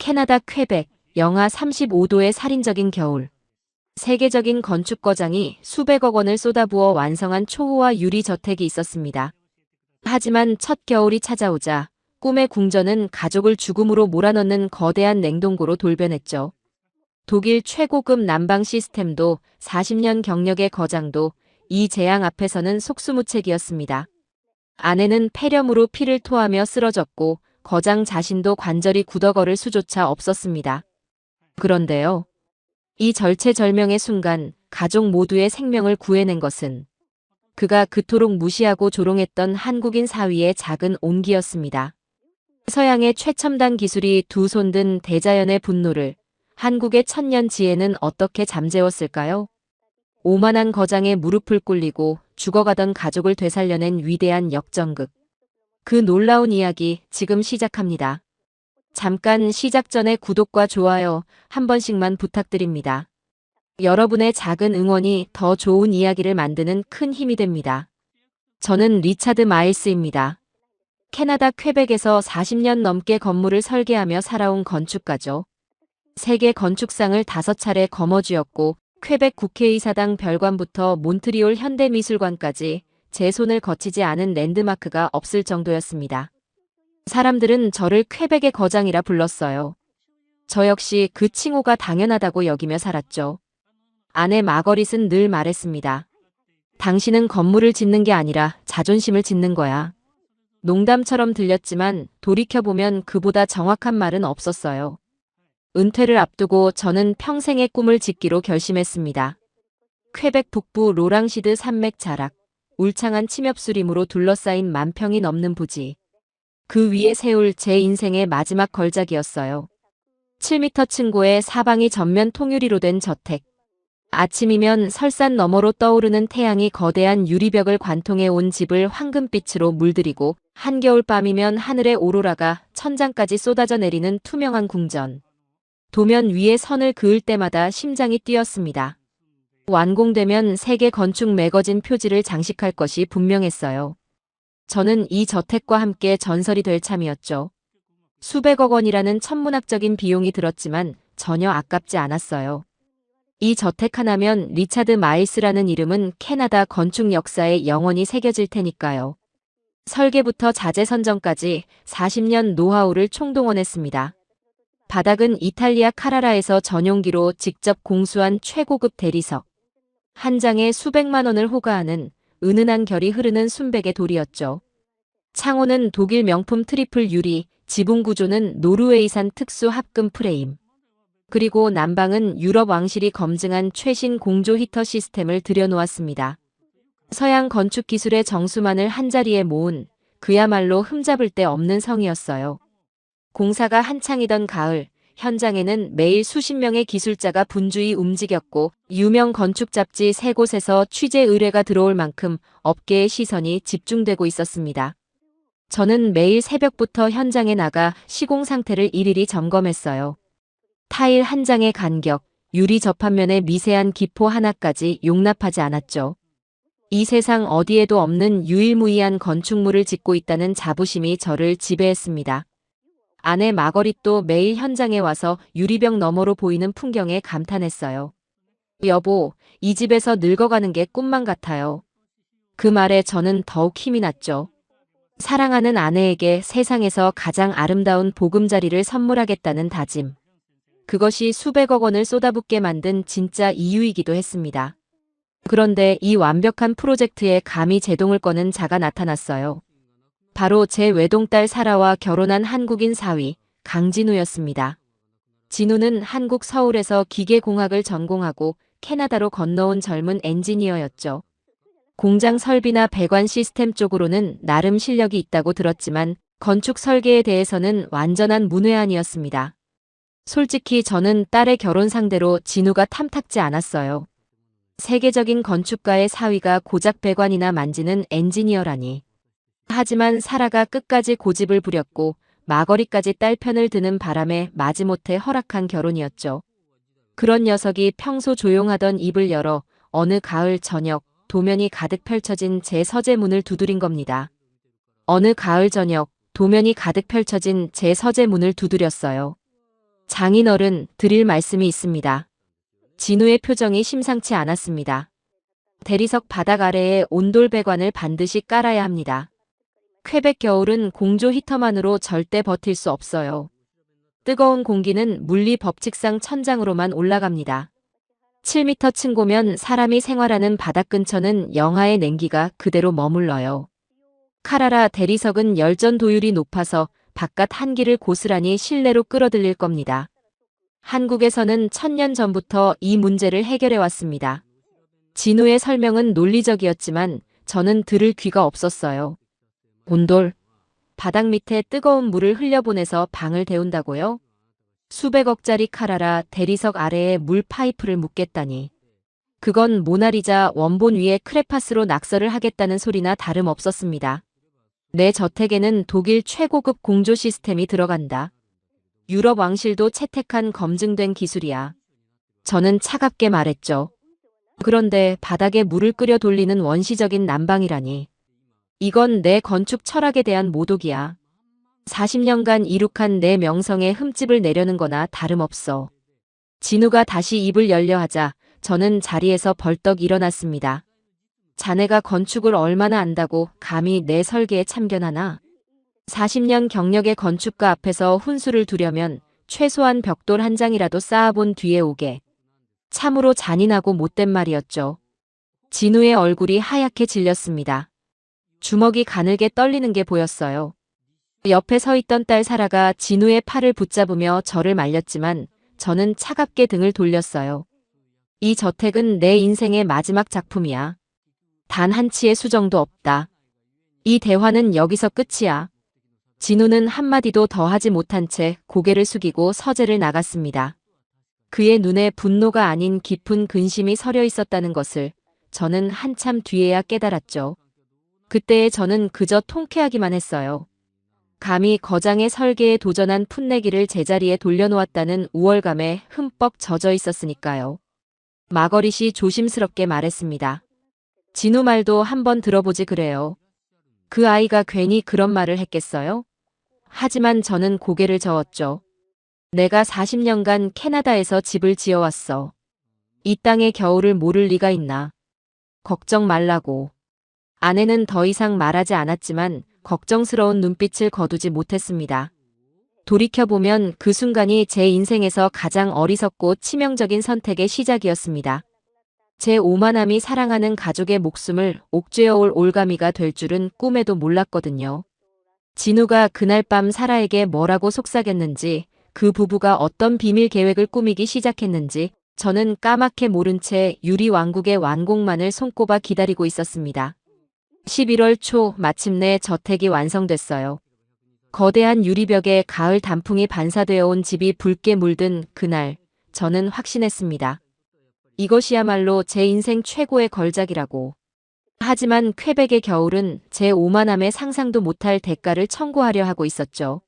캐나다 퀘벡, 영하 35도의 살인적인 겨울. 세계적인 건축 거장이 수백억 원을 쏟아부어 완성한 초호화 유리 저택이 있었습니다. 하지만 첫 겨울이 찾아오자 꿈의 궁전은 가족을 죽음으로 몰아넣는 거대한 냉동고로 돌변했죠. 독일 최고급 난방 시스템도 40년 경력의 거장도 이 재앙 앞에서는 속수무책이었습니다. 아내는 폐렴으로 피를 토하며 쓰러졌고 거장 자신도 관절이 굳어걸을 수조차 없었습니다. 그런데요. 이 절체절명의 순간 가족 모두의 생명을 구해낸 것은 그가 그토록 무시하고 조롱했던 한국인 사위의 작은 온기였습니다. 서양의 최첨단 기술이 두 손 든 대자연의 분노를 한국의 천년 지혜는 어떻게 잠재웠을까요? 오만한 거장의 무릎을 꿇리고 죽어가던 가족을 되살려낸 위대한 역전극. 그 놀라운 이야기 지금 시작합니다. 잠깐 시작 전에 구독과 좋아요 한 번씩만 부탁드립니다. 여러분의 작은 응원이 더 좋은 이야기를 만드는 큰 힘이 됩니다. 저는 리차드 마일스입니다. 캐나다 퀘벡에서 40년 넘게 건물을 설계하며 살아온 건축가죠. 세계 건축상을 5차례 거머쥐었고 퀘벡 국회의사당 별관부터 몬트리올 현대미술관까지 제 손을 거치지 않은 랜드마크가 없을 정도였습니다. 사람들은 저를 퀘벡의 거장이라 불렀어요. 저 역시 그 칭호가 당연하다고 여기며 살았죠. 아내 마거릿은 늘 말했습니다. 당신은 건물을 짓는 게 아니라 자존심을 짓는 거야. 농담처럼 들렸지만 돌이켜보면 그보다 정확한 말은 없었어요. 은퇴를 앞두고 저는 평생의 꿈을 짓기로 결심했습니다. 퀘벡 북부 로랑시드 산맥 자락, 울창한 침엽수림으로 둘러싸인 10,000평이 넘는 부지. 그 위에 세울 제 인생의 마지막 걸작이었어요. 7m 층고의 사방이 전면 통유리로 된 저택. 아침이면 설산 너머로 떠오르는 태양이 거대한 유리벽을 관통해 온 집을 황금빛으로 물들이고 한겨울 밤이면 하늘의 오로라가 천장까지 쏟아져 내리는 투명한 궁전. 도면 위에 선을 그을 때마다 심장이 뛰었습니다. 완공되면 세계 건축 매거진 표지를 장식할 것이 분명했어요. 저는 이 저택과 함께 전설이 될 참이었죠. 수백억 원이라는 천문학적인 비용이 들었지만 전혀 아깝지 않았어요. 이 저택 하나면 리차드 마일스라는 이름은 캐나다 건축 역사에 영원히 새겨질 테니까요. 설계부터 자재 선정까지 40년 노하우를 총동원했습니다. 바닥은 이탈리아 카라라에서 전용기로 직접 공수한 최고급 대리석. 한 장에 수백만 원을 호가하는 은은한 결이 흐르는 순백의 돌이었죠. 창호는 독일 명품 트리플 유리, 지붕 구조는 노르웨이산 특수 합금 프레임. 그리고 난방은 유럽 왕실이 검증한 최신 공조 히터 시스템을 들여놓았습니다. 서양 건축 기술의 정수만을 한자리에 모은 그야말로 흠잡을 데 없는 성이었어요. 공사가 한창이던 가을, 현장에는 매일 수십 명의 기술자가 분주히 움직였고 유명 건축 잡지 3곳에서 취재 의뢰가 들어올 만큼 업계의 시선이 집중되고 있었습니다. 저는 매일 새벽부터 현장에 나가 시공 상태를 일일이 점검했어요. 타일 한 장의 간격, 유리 접합면의 미세한 기포 하나까지 용납하지 않았죠. 이 세상 어디에도 없는 유일무이한 건축물을 짓고 있다는 자부심이 저를 지배했습니다. 아내 마거릿도 매일 현장에 와서 유리벽 너머로 보이는 풍경에 감탄했어요. 여보, 이 집에서 늙어가는 게 꿈만 같아요. 그 말에 저는 더욱 힘이 났죠. 사랑하는 아내에게 세상에서 가장 아름다운 보금자리를 선물하겠다는 다짐. 그것이 수백억 원을 쏟아붓게 만든 진짜 이유이기도 했습니다. 그런데 이 완벽한 프로젝트에 감히 제동을 거는 자가 나타났어요. 바로 제 외동딸 사라와 결혼한 한국인 사위, 강진우였습니다. 진우는 한국 서울에서 기계공학을 전공하고 캐나다로 건너온 젊은 엔지니어였죠. 공장 설비나 배관 시스템 쪽으로는 나름 실력이 있다고 들었지만 건축 설계에 대해서는 완전한 문외한이었습니다. 솔직히 저는 딸의 결혼 상대로 진우가 탐탁지 않았어요. 세계적인 건축가의 사위가 고작 배관이나 만지는 엔지니어라니. 하지만 사라가 끝까지 고집을 부렸고 마거리까지 딸 편을 드는 바람에 마지못해 허락한 결혼이었죠. 그런 녀석이 평소 조용하던 입을 열어 어느 가을 저녁 도면이 가득 펼쳐진 제 서재 문을 두드린 겁니다. 어느 가을 저녁 도면이 가득 펼쳐진 제 서재 문을 두드렸어요. 장인어른, 드릴 말씀이 있습니다. 진우의 표정이 심상치 않았습니다. 대리석 바닥 아래에 온돌 배관을 반드시 깔아야 합니다. 퀘벡 겨울은 공조 히터만으로 절대 버틸 수 없어요. 뜨거운 공기는 물리 법칙상 천장으로만 올라갑니다. 7m 층고면 사람이 생활하는 바닥 근처는 영하의 냉기가 그대로 머물러요. 카라라 대리석은 열전 도율이 높아서 바깥 한기를 고스란히 실내로 끌어들일 겁니다. 한국에서는 1000년 전부터 이 문제를 해결해 왔습니다. 진우의 설명은 논리적이었지만 저는 들을 귀가 없었어요. 온돌, 바닥 밑에 뜨거운 물을 흘려보내서 방을 데운다고요? 수백억짜리 카라라 대리석 아래에 물 파이프를 묻겠다니. 그건 모나리자 원본 위에 크레파스로 낙서를 하겠다는 소리나 다름없었습니다. 내 저택에는 독일 최고급 공조 시스템이 들어간다. 유럽 왕실도 채택한 검증된 기술이야. 저는 차갑게 말했죠. 그런데 바닥에 물을 끓여 돌리는 원시적인 난방이라니. 이건 내 건축 철학에 대한 모독이야. 40년간 이룩한 내 명성에 흠집을 내려는 거나 다름없어. 진우가 다시 입을 열려 하자 저는 자리에서 벌떡 일어났습니다. 자네가 건축을 얼마나 안다고 감히 내 설계에 참견하나? 40년 경력의 건축가 앞에서 훈수를 두려면 최소한 벽돌 한 장이라도 쌓아본 뒤에 오게. 참으로 잔인하고 못된 말이었죠. 진우의 얼굴이 하얗게 질렸습니다. 주먹이 가늘게 떨리는 게 보였어요. 옆에 서 있던 딸 사라가 진우의 팔을 붙잡으며 저를 말렸지만 저는 차갑게 등을 돌렸어요. 이 저택은 내 인생의 마지막 작품이야. 단 한 치의 수정도 없다. 이 대화는 여기서 끝이야. 진우는 한마디도 더 하지 못한 채 고개를 숙이고 서재를 나갔습니다. 그의 눈에 분노가 아닌 깊은 근심이 서려 있었다는 것을 저는 한참 뒤에야 깨달았죠. 그때의 저는 그저 통쾌하기만 했어요. 감히 거장의 설계에 도전한 풋내기를 제자리에 돌려놓았다는 우월감에 흠뻑 젖어 있었으니까요. 마거릿이 조심스럽게 말했습니다. 진우 말도 한번 들어보지 그래요. 그 아이가 괜히 그런 말을 했겠어요? 하지만 저는 고개를 저었죠. 내가 40년간 캐나다에서 집을 지어왔어. 이 땅의 겨울을 모를 리가 있나. 걱정 말라고. 아내는 더 이상 말하지 않았지만 걱정스러운 눈빛을 거두지 못했습니다. 돌이켜보면 그 순간이 제 인생에서 가장 어리석고 치명적인 선택의 시작이었습니다. 제 오만함이 사랑하는 가족의 목숨을 옥죄어올 올가미가 될 줄은 꿈에도 몰랐거든요. 진우가 그날 밤 사라에게 뭐라고 속삭였는지, 그 부부가 어떤 비밀 계획을 꾸미기 시작했는지 저는 까맣게 모른 채 유리 왕국의 완공만을 손꼽아 기다리고 있었습니다. 11월 초 마침내 저택이 완성됐어요. 거대한 유리벽에 가을 단풍이 반사되어 온 집이 붉게 물든 그날 저는 확신했습니다. 이것이야말로 제 인생 최고의 걸작이라고. 하지만 퀘벡의 겨울은 제 오만함에 상상도 못할 대가를 청구하려 하고 있었죠.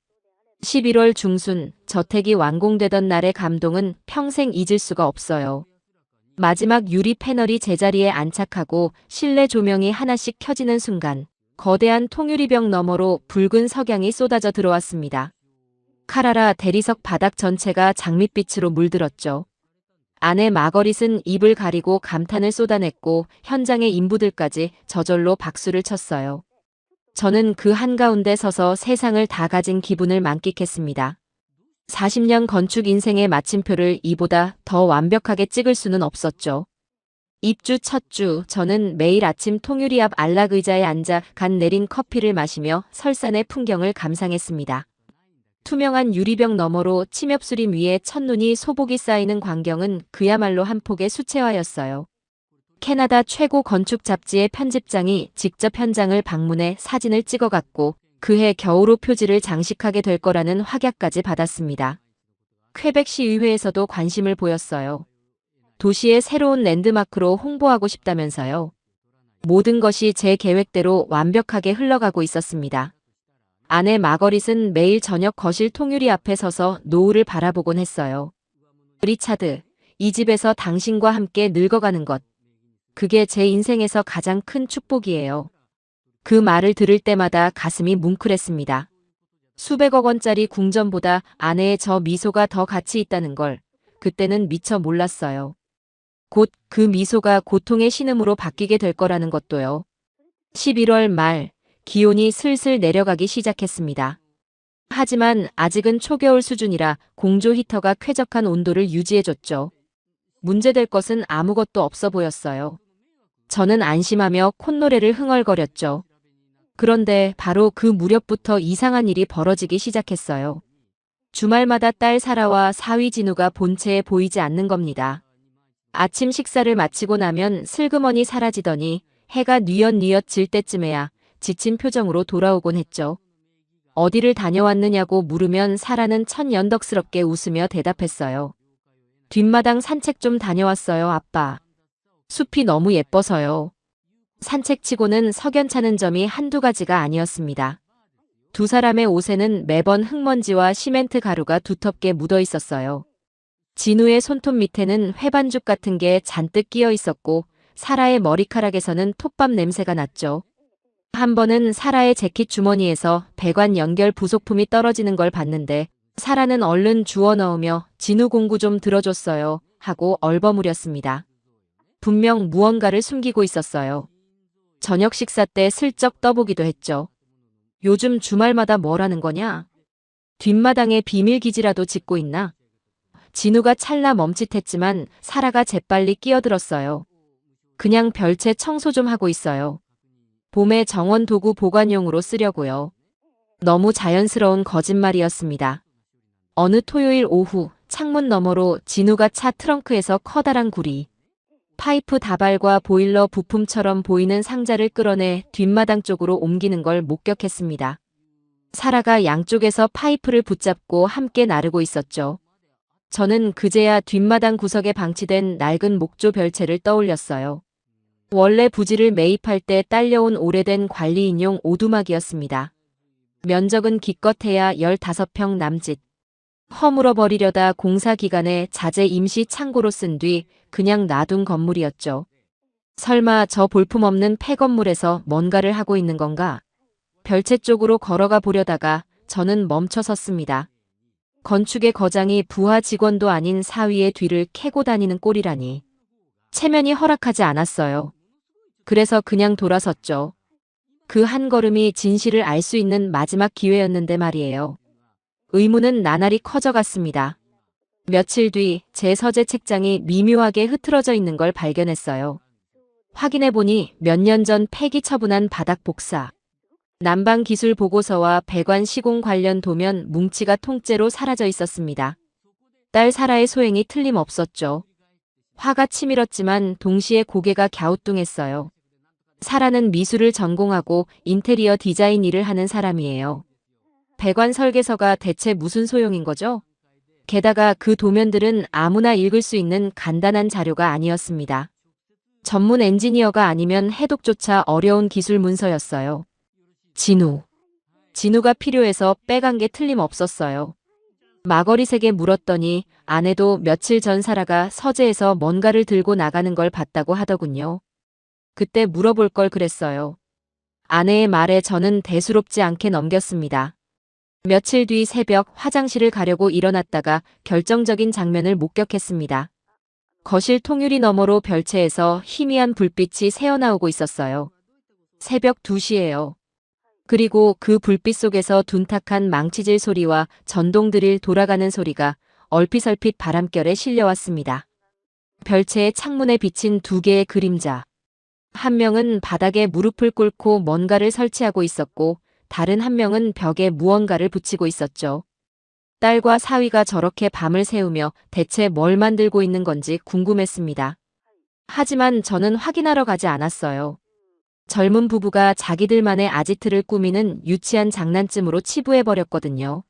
11월 중순 저택이 완공되던 날의 감동은 평생 잊을 수가 없어요. 마지막 유리 패널이 제자리에 안착하고 실내 조명이 하나씩 켜지는 순간 거대한 통유리벽 너머로 붉은 석양이 쏟아져 들어왔습니다. 카라라 대리석 바닥 전체가 장밋빛으로 물들었죠. 아내 마거릿은 입을 가리고 감탄을 쏟아냈고 현장의 인부들까지 저절로 박수를 쳤어요. 저는 그 한가운데 서서 세상을 다 가진 기분을 만끽했습니다. 40년 건축 인생의 마침표를 이보다 더 완벽하게 찍을 수는 없었죠. 입주 첫 주 저는 매일 아침 통유리 앞 안락 의자에 앉아 갓 내린 커피를 마시며 설산의 풍경을 감상했습니다. 투명한 유리벽 너머로 침엽수림 위에 첫눈이 소복이 쌓이는 광경은 그야말로 한 폭의 수채화였어요. 캐나다 최고 건축 잡지의 편집장이 직접 현장을 방문해 사진을 찍어갔고 그해 겨울호 표지를 장식하게 될 거라는 확약까지 받았습니다. 퀘벡 시의회에서도 관심을 보였어요. 도시의 새로운 랜드마크로 홍보하고 싶다면서요. 모든 것이 제 계획대로 완벽하게 흘러가고 있었습니다. 아내 마거릿은 매일 저녁 거실 통유리 앞에 서서 노을을 바라보곤 했어요. 리차드, 이 집에서 당신과 함께 늙어가는 것. 그게 제 인생에서 가장 큰 축복이에요. 그 말을 들을 때마다 가슴이 뭉클했습니다. 수백억 원짜리 궁전보다 아내의 저 미소가 더 가치 있다는 걸 그때는 미처 몰랐어요. 곧 그 미소가 고통의 신음으로 바뀌게 될 거라는 것도요. 11월 말, 기온이 슬슬 내려가기 시작했습니다. 하지만 아직은 초겨울 수준이라 공조 히터가 쾌적한 온도를 유지해줬죠. 문제될 것은 아무것도 없어 보였어요. 저는 안심하며 콧노래를 흥얼거렸죠. 그런데 바로 그 무렵부터 이상한 일이 벌어지기 시작했어요. 주말마다 딸 사라와 사위 진우가 본체에 보이지 않는 겁니다. 아침 식사를 마치고 나면 슬그머니 사라지더니 해가 뉘엿뉘엿 질 때쯤에야 지친 표정으로 돌아오곤 했죠. 어디를 다녀왔느냐고 물으면 사라는 천연덕스럽게 웃으며 대답했어요. 뒷마당 산책 좀 다녀왔어요, 아빠. 숲이 너무 예뻐서요. 산책치고는 석연찮은 점이 한두 가지가 아니었습니다. 두 사람의 옷에는 매번 흙먼지와 시멘트 가루가 두텁게 묻어 있었어요. 진우의 손톱 밑에는 회반죽 같은 게 잔뜩 끼어 있었고 사라의 머리카락에서는 톱밥 냄새가 났죠. 한 번은 사라의 재킷 주머니에서 배관 연결 부속품이 떨어지는 걸 봤는데 사라는 얼른 주워 넣으며 진우 공구 좀 들어줬어요 하고 얼버무렸습니다. 분명 무언가를 숨기고 있었어요. 저녁 식사 때 슬쩍 떠보기도 했죠. 요즘 주말마다 뭘 하는 거냐? 뒷마당에 비밀기지라도 짓고 있나? 진우가 찰나 멈칫했지만 사라가 재빨리 끼어들었어요. 그냥 별채 청소 좀 하고 있어요. 봄에 정원 도구 보관용으로 쓰려고요. 너무 자연스러운 거짓말이었습니다. 어느 토요일 오후 창문 너머로 진우가 차 트렁크에서 커다란 구리, 파이프 다발과 보일러 부품처럼 보이는 상자를 끌어내 뒷마당 쪽으로 옮기는 걸 목격했습니다. 사라가 양쪽에서 파이프를 붙잡고 함께 나르고 있었죠. 저는 그제야 뒷마당 구석에 방치된 낡은 목조 별채를 떠올렸어요. 원래 부지를 매입할 때 딸려온 오래된 관리인용 오두막이었습니다. 면적은 기껏해야 15평 남짓. 허물어 버리려다 공사 기간에 자재 임시 창고로 쓴 뒤 그냥 놔둔 건물이었죠. 설마 저 볼품없는 폐건물에서 뭔가를 하고 있는 건가? 별채 쪽으로 걸어가 보려다가 저는 멈춰 섰습니다. 건축의 거장이 부하 직원도 아닌 사위의 뒤를 캐고 다니는 꼴이라니. 체면이 허락하지 않았어요. 그래서 그냥 돌아섰죠. 그 한 걸음이 진실을 알 수 있는 마지막 기회였는데 말이에요. 의문은 나날이 커져갔습니다. 며칠 뒤 제 서재 책장이 미묘하게 흐트러져 있는 걸 발견했어요. 확인해보니 몇 년 전 폐기 처분한 바닥 복사, 난방 기술 보고서와 배관 시공 관련 도면 뭉치가 통째로 사라져 있었습니다. 딸 사라의 소행이 틀림없었죠. 화가 치밀었지만 동시에 고개가 갸우뚱했어요. 사라는 미술을 전공하고 인테리어 디자인 일을 하는 사람이에요. 배관 설계서가 대체 무슨 소용인 거죠? 게다가 그 도면들은 아무나 읽을 수 있는 간단한 자료가 아니었습니다. 전문 엔지니어가 아니면 해독조차 어려운 기술 문서였어요. 진우가 필요해서 빼간 게 틀림없었어요. 마거리색에 물었더니 아내도 며칠 전 사라가 서재에서 뭔가를 들고 나가는 걸 봤다고 하더군요. 그때 물어볼 걸 그랬어요. 아내의 말에 저는 대수롭지 않게 넘겼습니다. 며칠 뒤 새벽 화장실을 가려고 일어났다가 결정적인 장면을 목격했습니다. 거실 통유리 너머로 별채에서 희미한 불빛이 새어나오고 있었어요. 새벽 2시예요. 그리고 그 불빛 속에서 둔탁한 망치질 소리와 전동 드릴 돌아가는 소리가 얼핏얼핏 바람결에 실려왔습니다. 별채의 창문에 비친 2개의 그림자. 한 명은 바닥에 무릎을 꿇고 뭔가를 설치하고 있었고 다른 한 명은 벽에 무언가를 붙이고 있었죠. 딸과 사위가 저렇게 밤을 새우며 대체 뭘 만들고 있는 건지 궁금했습니다. 하지만 저는 확인하러 가지 않았어요. 젊은 부부가 자기들만의 아지트를 꾸미는 유치한 장난쯤으로 치부해버렸거든요.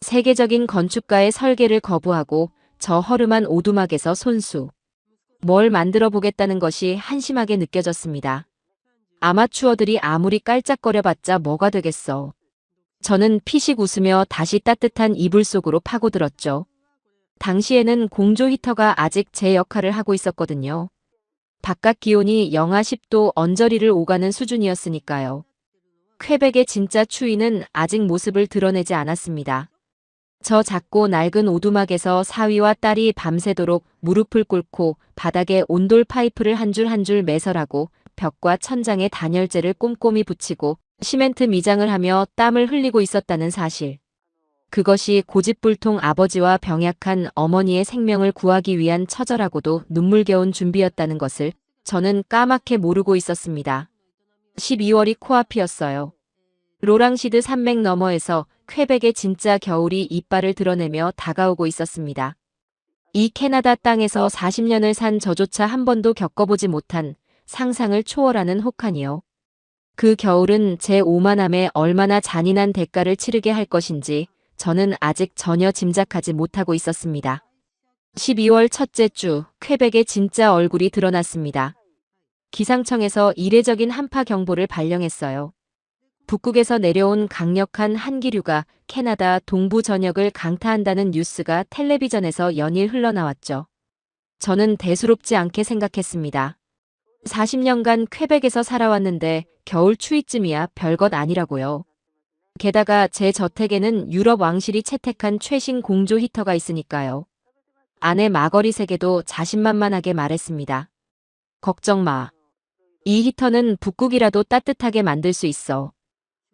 세계적인 건축가의 설계를 거부하고 저 허름한 오두막에서 손수. 뭘 만들어 보겠다는 것이 한심하게 느껴졌습니다. 아마추어들이 아무리 깔짝거려봤자 뭐가 되겠어. 저는 피식 웃으며 다시 따뜻한 이불 속으로 파고들었죠. 당시에는 공조 히터가 아직 제 역할을 하고 있었거든요. 바깥 기온이 영하 10도 언저리를 오가는 수준이었으니까요. 퀘벡의 진짜 추위는 아직 모습을 드러내지 않았습니다. 저 작고 낡은 오두막에서 사위와 딸이 밤새도록 무릎을 꿇고 바닥에 온돌 파이프를 한 줄 한 줄 매설하고 벽과 천장에 단열재를 꼼꼼히 붙이고 시멘트 미장을 하며 땀을 흘리고 있었다는 사실. 그것이 고집불통 아버지와 병약한 어머니의 생명을 구하기 위한 처절하고도 눈물겨운 준비였다는 것을 저는 까맣게 모르고 있었습니다. 12월이 코앞이었어요. 로랑시드 산맥 너머에서 퀘벡의 진짜 겨울이 이빨을 드러내며 다가오고 있었습니다. 이 캐나다 땅에서 40년을 산 저조차 한 번도 겪어보지 못한 상상을 초월하는 혹한이요. 그 겨울은 제 오만함에 얼마나 잔인한 대가를 치르게 할 것인지 저는 아직 전혀 짐작하지 못하고 있었습니다. 12월 첫째 주, 퀘벡의 진짜 얼굴이 드러났습니다. 기상청에서 이례적인 한파 경보를 발령했어요. 북극에서 내려온 강력한 한기류가 캐나다 동부 전역을 강타한다는 뉴스가 텔레비전에서 연일 흘러나왔죠. 저는 대수롭지 않게 생각했습니다. 40년간 퀘벡에서 살아왔는데 겨울 추위쯤이야 별것 아니라고요. 게다가 제 저택에는 유럽 왕실이 채택한 최신 공조 히터가 있으니까요. 아내 마거릿에게도 자신만만하게 말했습니다. 걱정 마. 이 히터는 북극이라도 따뜻하게 만들 수 있어.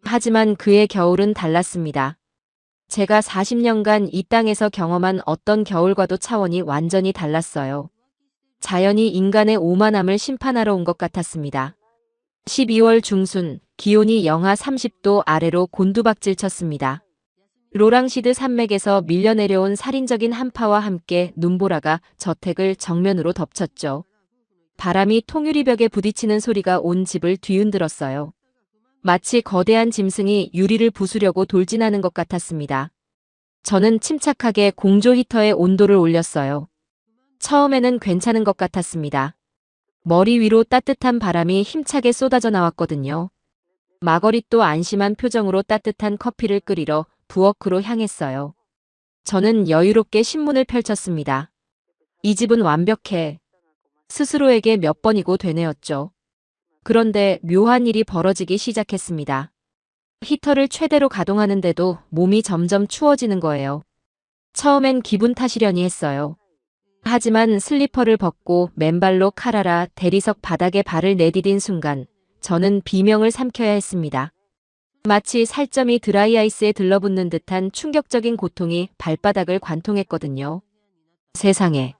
하지만 그의 겨울은 달랐습니다. 제가 40년간 이 땅에서 경험한 어떤 겨울과도 차원이 완전히 달랐어요. 자연이 인간의 오만함을 심판하러 온 것 같았습니다. 12월 중순, 기온이 영하 30도 아래로 곤두박질 쳤습니다. 로랑시드 산맥에서 밀려내려온 살인적인 한파와 함께 눈보라가 저택을 정면으로 덮쳤죠. 바람이 통유리벽에 부딪히는 소리가 온 집을 뒤흔들었어요. 마치 거대한 짐승이 유리를 부수려고 돌진하는 것 같았습니다. 저는 침착하게 공조 히터의 온도를 올렸어요. 처음에는 괜찮은 것 같았습니다. 머리 위로 따뜻한 바람이 힘차게 쏟아져 나왔거든요. 마거릿도 안심한 표정으로 따뜻한 커피를 끓이러 부엌으로 향했어요. 저는 여유롭게 신문을 펼쳤습니다. 이 집은 완벽해. 스스로에게 몇 번이고 되뇌었죠. 그런데 묘한 일이 벌어지기 시작했습니다. 히터를 최대로 가동하는데도 몸이 점점 추워지는 거예요. 처음엔 기분 탓이려니 했어요. 하지만 슬리퍼를 벗고 맨발로 칼아라 대리석 바닥에 발을 내디딘 순간 저는 비명을 삼켜야 했습니다. 마치 살점이 드라이아이스에 들러붙는 듯한 충격적인 고통이 발바닥을 관통했거든요. 세상에.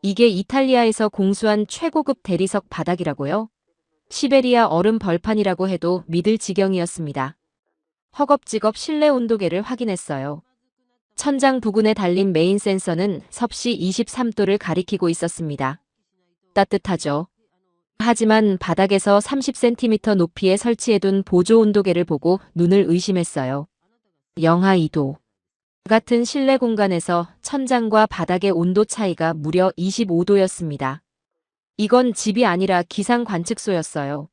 이게 이탈리아에서 공수한 최고급 대리석 바닥이라고요? 시베리아 얼음 벌판이라고 해도 믿을 지경이었습니다. 허겁지겁 실내 온도계를 확인했어요. 천장 부근에 달린 메인 센서는 섭씨 23도를 가리키고 있었습니다. 따뜻하죠. 하지만 바닥에서 30cm 높이에 설치해둔 보조 온도계를 보고 눈을 의심했어요. 영하 2도. 같은 실내 공간에서 천장과 바닥의 온도 차이가 무려 25도였습니다. 이건 집이 아니라 기상 관측소였어요.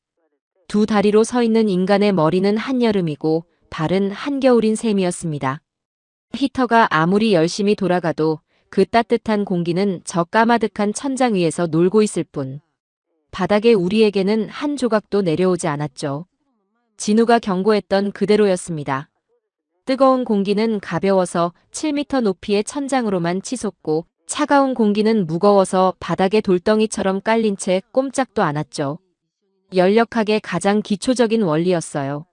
두 다리로 서 있는 인간의 머리는 한여름이고 발은 한겨울인 셈이었습니다. 히터가 아무리 열심히 돌아가도 그 따뜻한 공기는 저 까마득한 천장 위에서 놀고 있을 뿐. 바닥에 우리에게는 한 조각도 내려오지 않았죠. 진우가 경고했던 그대로였습니다. 뜨거운 공기는 가벼워서 7m 높이의 천장으로만 치솟고 차가운 공기는 무거워서 바닥에 돌덩이처럼 깔린 채 꼼짝도 않았죠. 열역학의 가장 기초적인 원리였어요.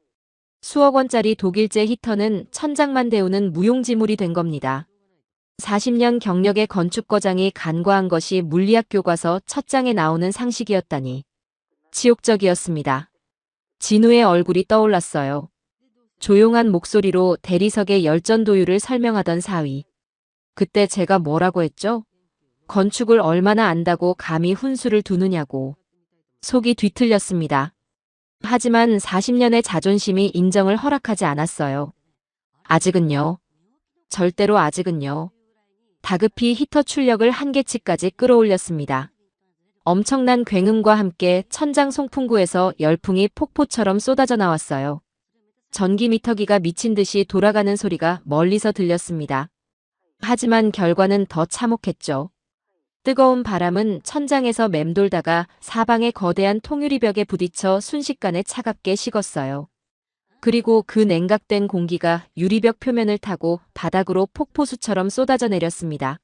수억 원짜리 독일제 히터는 천장만 데우는 무용지물이 된 겁니다. 40년 경력의 건축거장이 간과한 것이 물리학 교과서 첫 장에 나오는 상식이었다니. 치욕적이었습니다. 진우의 얼굴이 떠올랐어요. 조용한 목소리로 대리석의 열전도율을 설명하던 사위. 그때 제가 뭐라고 했죠? 건축을 얼마나 안다고 감히 훈수를 두느냐고. 속이 뒤틀렸습니다. 하지만 40년의 자존심이 인정을 허락하지 않았어요. 아직은요. 절대로 아직은요. 다급히 히터 출력을 한계치까지 끌어올렸습니다. 엄청난 굉음과 함께 천장 송풍구에서 열풍이 폭포처럼 쏟아져 나왔어요. 전기미터기가 미친 듯이 돌아가는 소리가 멀리서 들렸습니다. 하지만 결과는 더 참혹했죠. 뜨거운 바람은 천장에서 맴돌다가 사방의 거대한 통유리벽에 부딪혀 순식간에 차갑게 식었어요. 그리고 그 냉각된 공기가 유리벽 표면을 타고 바닥으로 폭포수처럼 쏟아져 내렸습니다.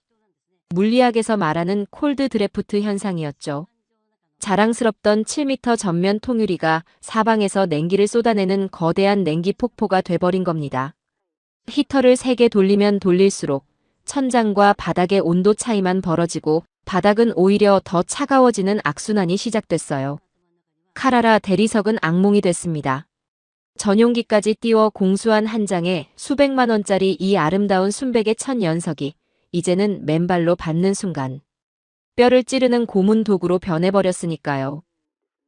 물리학에서 말하는 콜드 드래프트 현상이었죠. 자랑스럽던 7m 전면 통유리가 사방에서 냉기를 쏟아내는 거대한 냉기 폭포가 돼버린 겁니다. 히터를 3개 돌리면 돌릴수록 천장과 바닥의 온도 차이만 벌어지고 바닥은 오히려 더 차가워지는 악순환이 시작됐어요. 카라라 대리석은 악몽이 됐습니다. 전용기까지 띄워 공수한 한 장에 수백만 원짜리 이 아름다운 순백의 천 연석이 이제는 맨발로 밟는 순간 뼈를 찌르는 고문 도구로 변해버렸으니까요.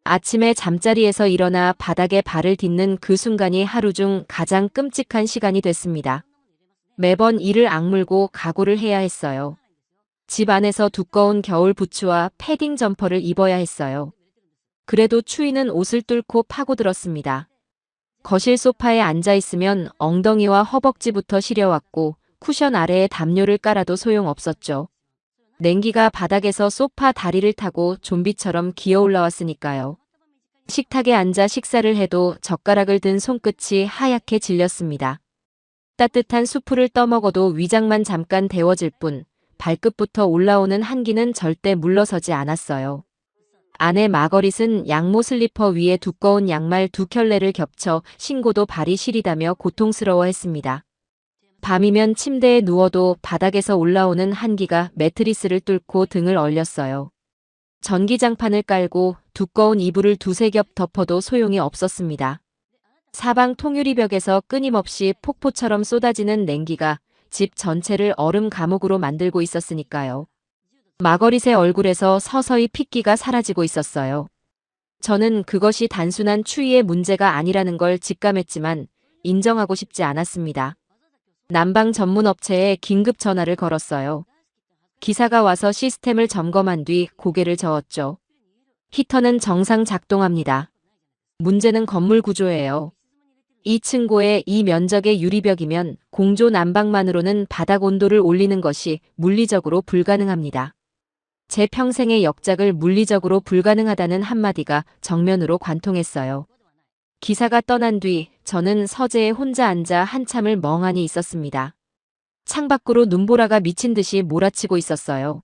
아침에 잠자리에서 일어나 바닥에 발을 딛는 그 순간이 하루 중 가장 끔찍한 시간이 됐습니다. 매번 이를 악물고 각오를 해야 했어요. 집 안에서 두꺼운 겨울 부츠와 패딩 점퍼를 입어야 했어요. 그래도 추위는 옷을 뚫고 파고들었습니다. 거실 소파에 앉아있으면 엉덩이와 허벅지부터 시려왔고 쿠션 아래에 담요를 깔아도 소용없었죠. 냉기가 바닥에서 소파 다리를 타고 좀비처럼 기어 올라왔으니까요. 식탁에 앉아 식사를 해도 젓가락을 든 손끝이 하얗게 질렸습니다. 따뜻한 수프를 떠먹어도 위장만 잠깐 데워질 뿐 발끝부터 올라오는 한기는 절대 물러서지 않았어요. 안에 마거릿은 양모 슬리퍼 위에 두꺼운 양말 2켤레를 겹쳐 신고도 발이 시리다며 고통스러워했습니다. 밤이면 침대에 누워도 바닥에서 올라오는 한기가 매트리스를 뚫고 등을 얼렸어요. 전기장판을 깔고 두꺼운 이불을 2~3겹 덮어도 소용이 없었습니다. 사방 통유리벽에서 끊임없이 폭포처럼 쏟아지는 냉기가 집 전체를 얼음 감옥으로 만들고 있었으니까요. 마거릿의 얼굴에서 서서히 핏기가 사라지고 있었어요. 저는 그것이 단순한 추위의 문제가 아니라는 걸 직감했지만 인정하고 싶지 않았습니다. 난방 전문 업체에 긴급 전화를 걸었어요. 기사가 와서 시스템을 점검한 뒤 고개를 저었죠. 히터는 정상 작동합니다. 문제는 건물 구조예요. 2층 고의 이 면적의 유리벽이면 공조 난방만으로는 바닥 온도를 올리는 것이 물리적으로 불가능합니다. 제 평생의 역작을 물리적으로 불가능하다는 한마디가 정면으로 관통했어요. 기사가 떠난 뒤 저는 서재에 혼자 앉아 한참을 멍하니 있었습니다. 창밖으로 눈보라가 미친 듯이 몰아치고 있었어요.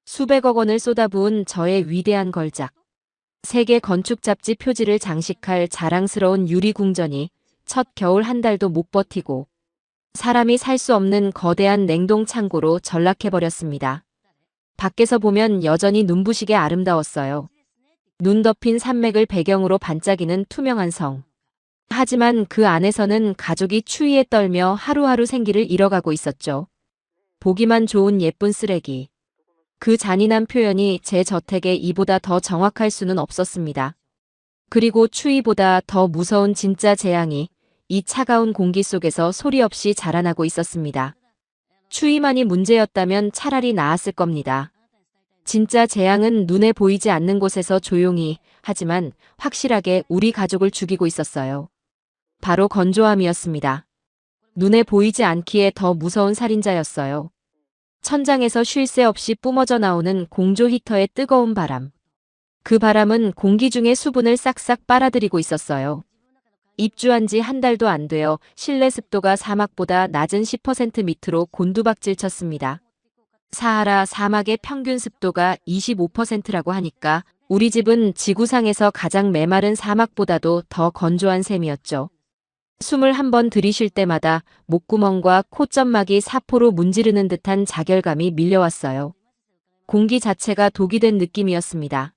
수백억 원을 쏟아부은 저의 위대한 걸작. 세계 건축 잡지 표지를 장식할 자랑스러운 유리궁전이 첫 겨울 한 달도 못 버티고 사람이 살 수 없는 거대한 냉동 창고로 전락해버렸습니다. 밖에서 보면 여전히 눈부시게 아름다웠어요. 눈 덮인 산맥을 배경으로 반짝이는 투명한 성. 하지만 그 안에서는 가족이 추위에 떨며 하루하루 생기를 잃어가고 있었죠. 보기만 좋은 예쁜 쓰레기. 그 잔인한 표현이 제 저택에 이보다 더 정확할 수는 없었습니다. 그리고 추위보다 더 무서운 진짜 재앙이 이 차가운 공기 속에서 소리 없이 자라나고 있었습니다. 추위만이 문제였다면 차라리 나았을 겁니다. 진짜 재앙은 눈에 보이지 않는 곳에서 조용히 하지만 확실하게 우리 가족을 죽이고 있었어요. 바로 건조함이었습니다. 눈에 보이지 않기에 더 무서운 살인자였어요. 천장에서 쉴 새 없이 뿜어져 나오는 공조 히터의 뜨거운 바람. 그 바람은 공기 중의 수분을 싹싹 빨아들이고 있었어요. 입주한 지 한 달도 안 되어 실내 습도가 사막보다 낮은 10% 밑으로 곤두박질 쳤습니다. 사하라 사막의 평균 습도가 25%라고 하니까 우리 집은 지구상에서 가장 메마른 사막보다도 더 건조한 셈이었죠. 숨을 한 번 들이쉴 때마다 목구멍과 콧점막이 사포로 문지르는 듯한 자결감이 밀려왔어요. 공기 자체가 독이 된 느낌이었습니다.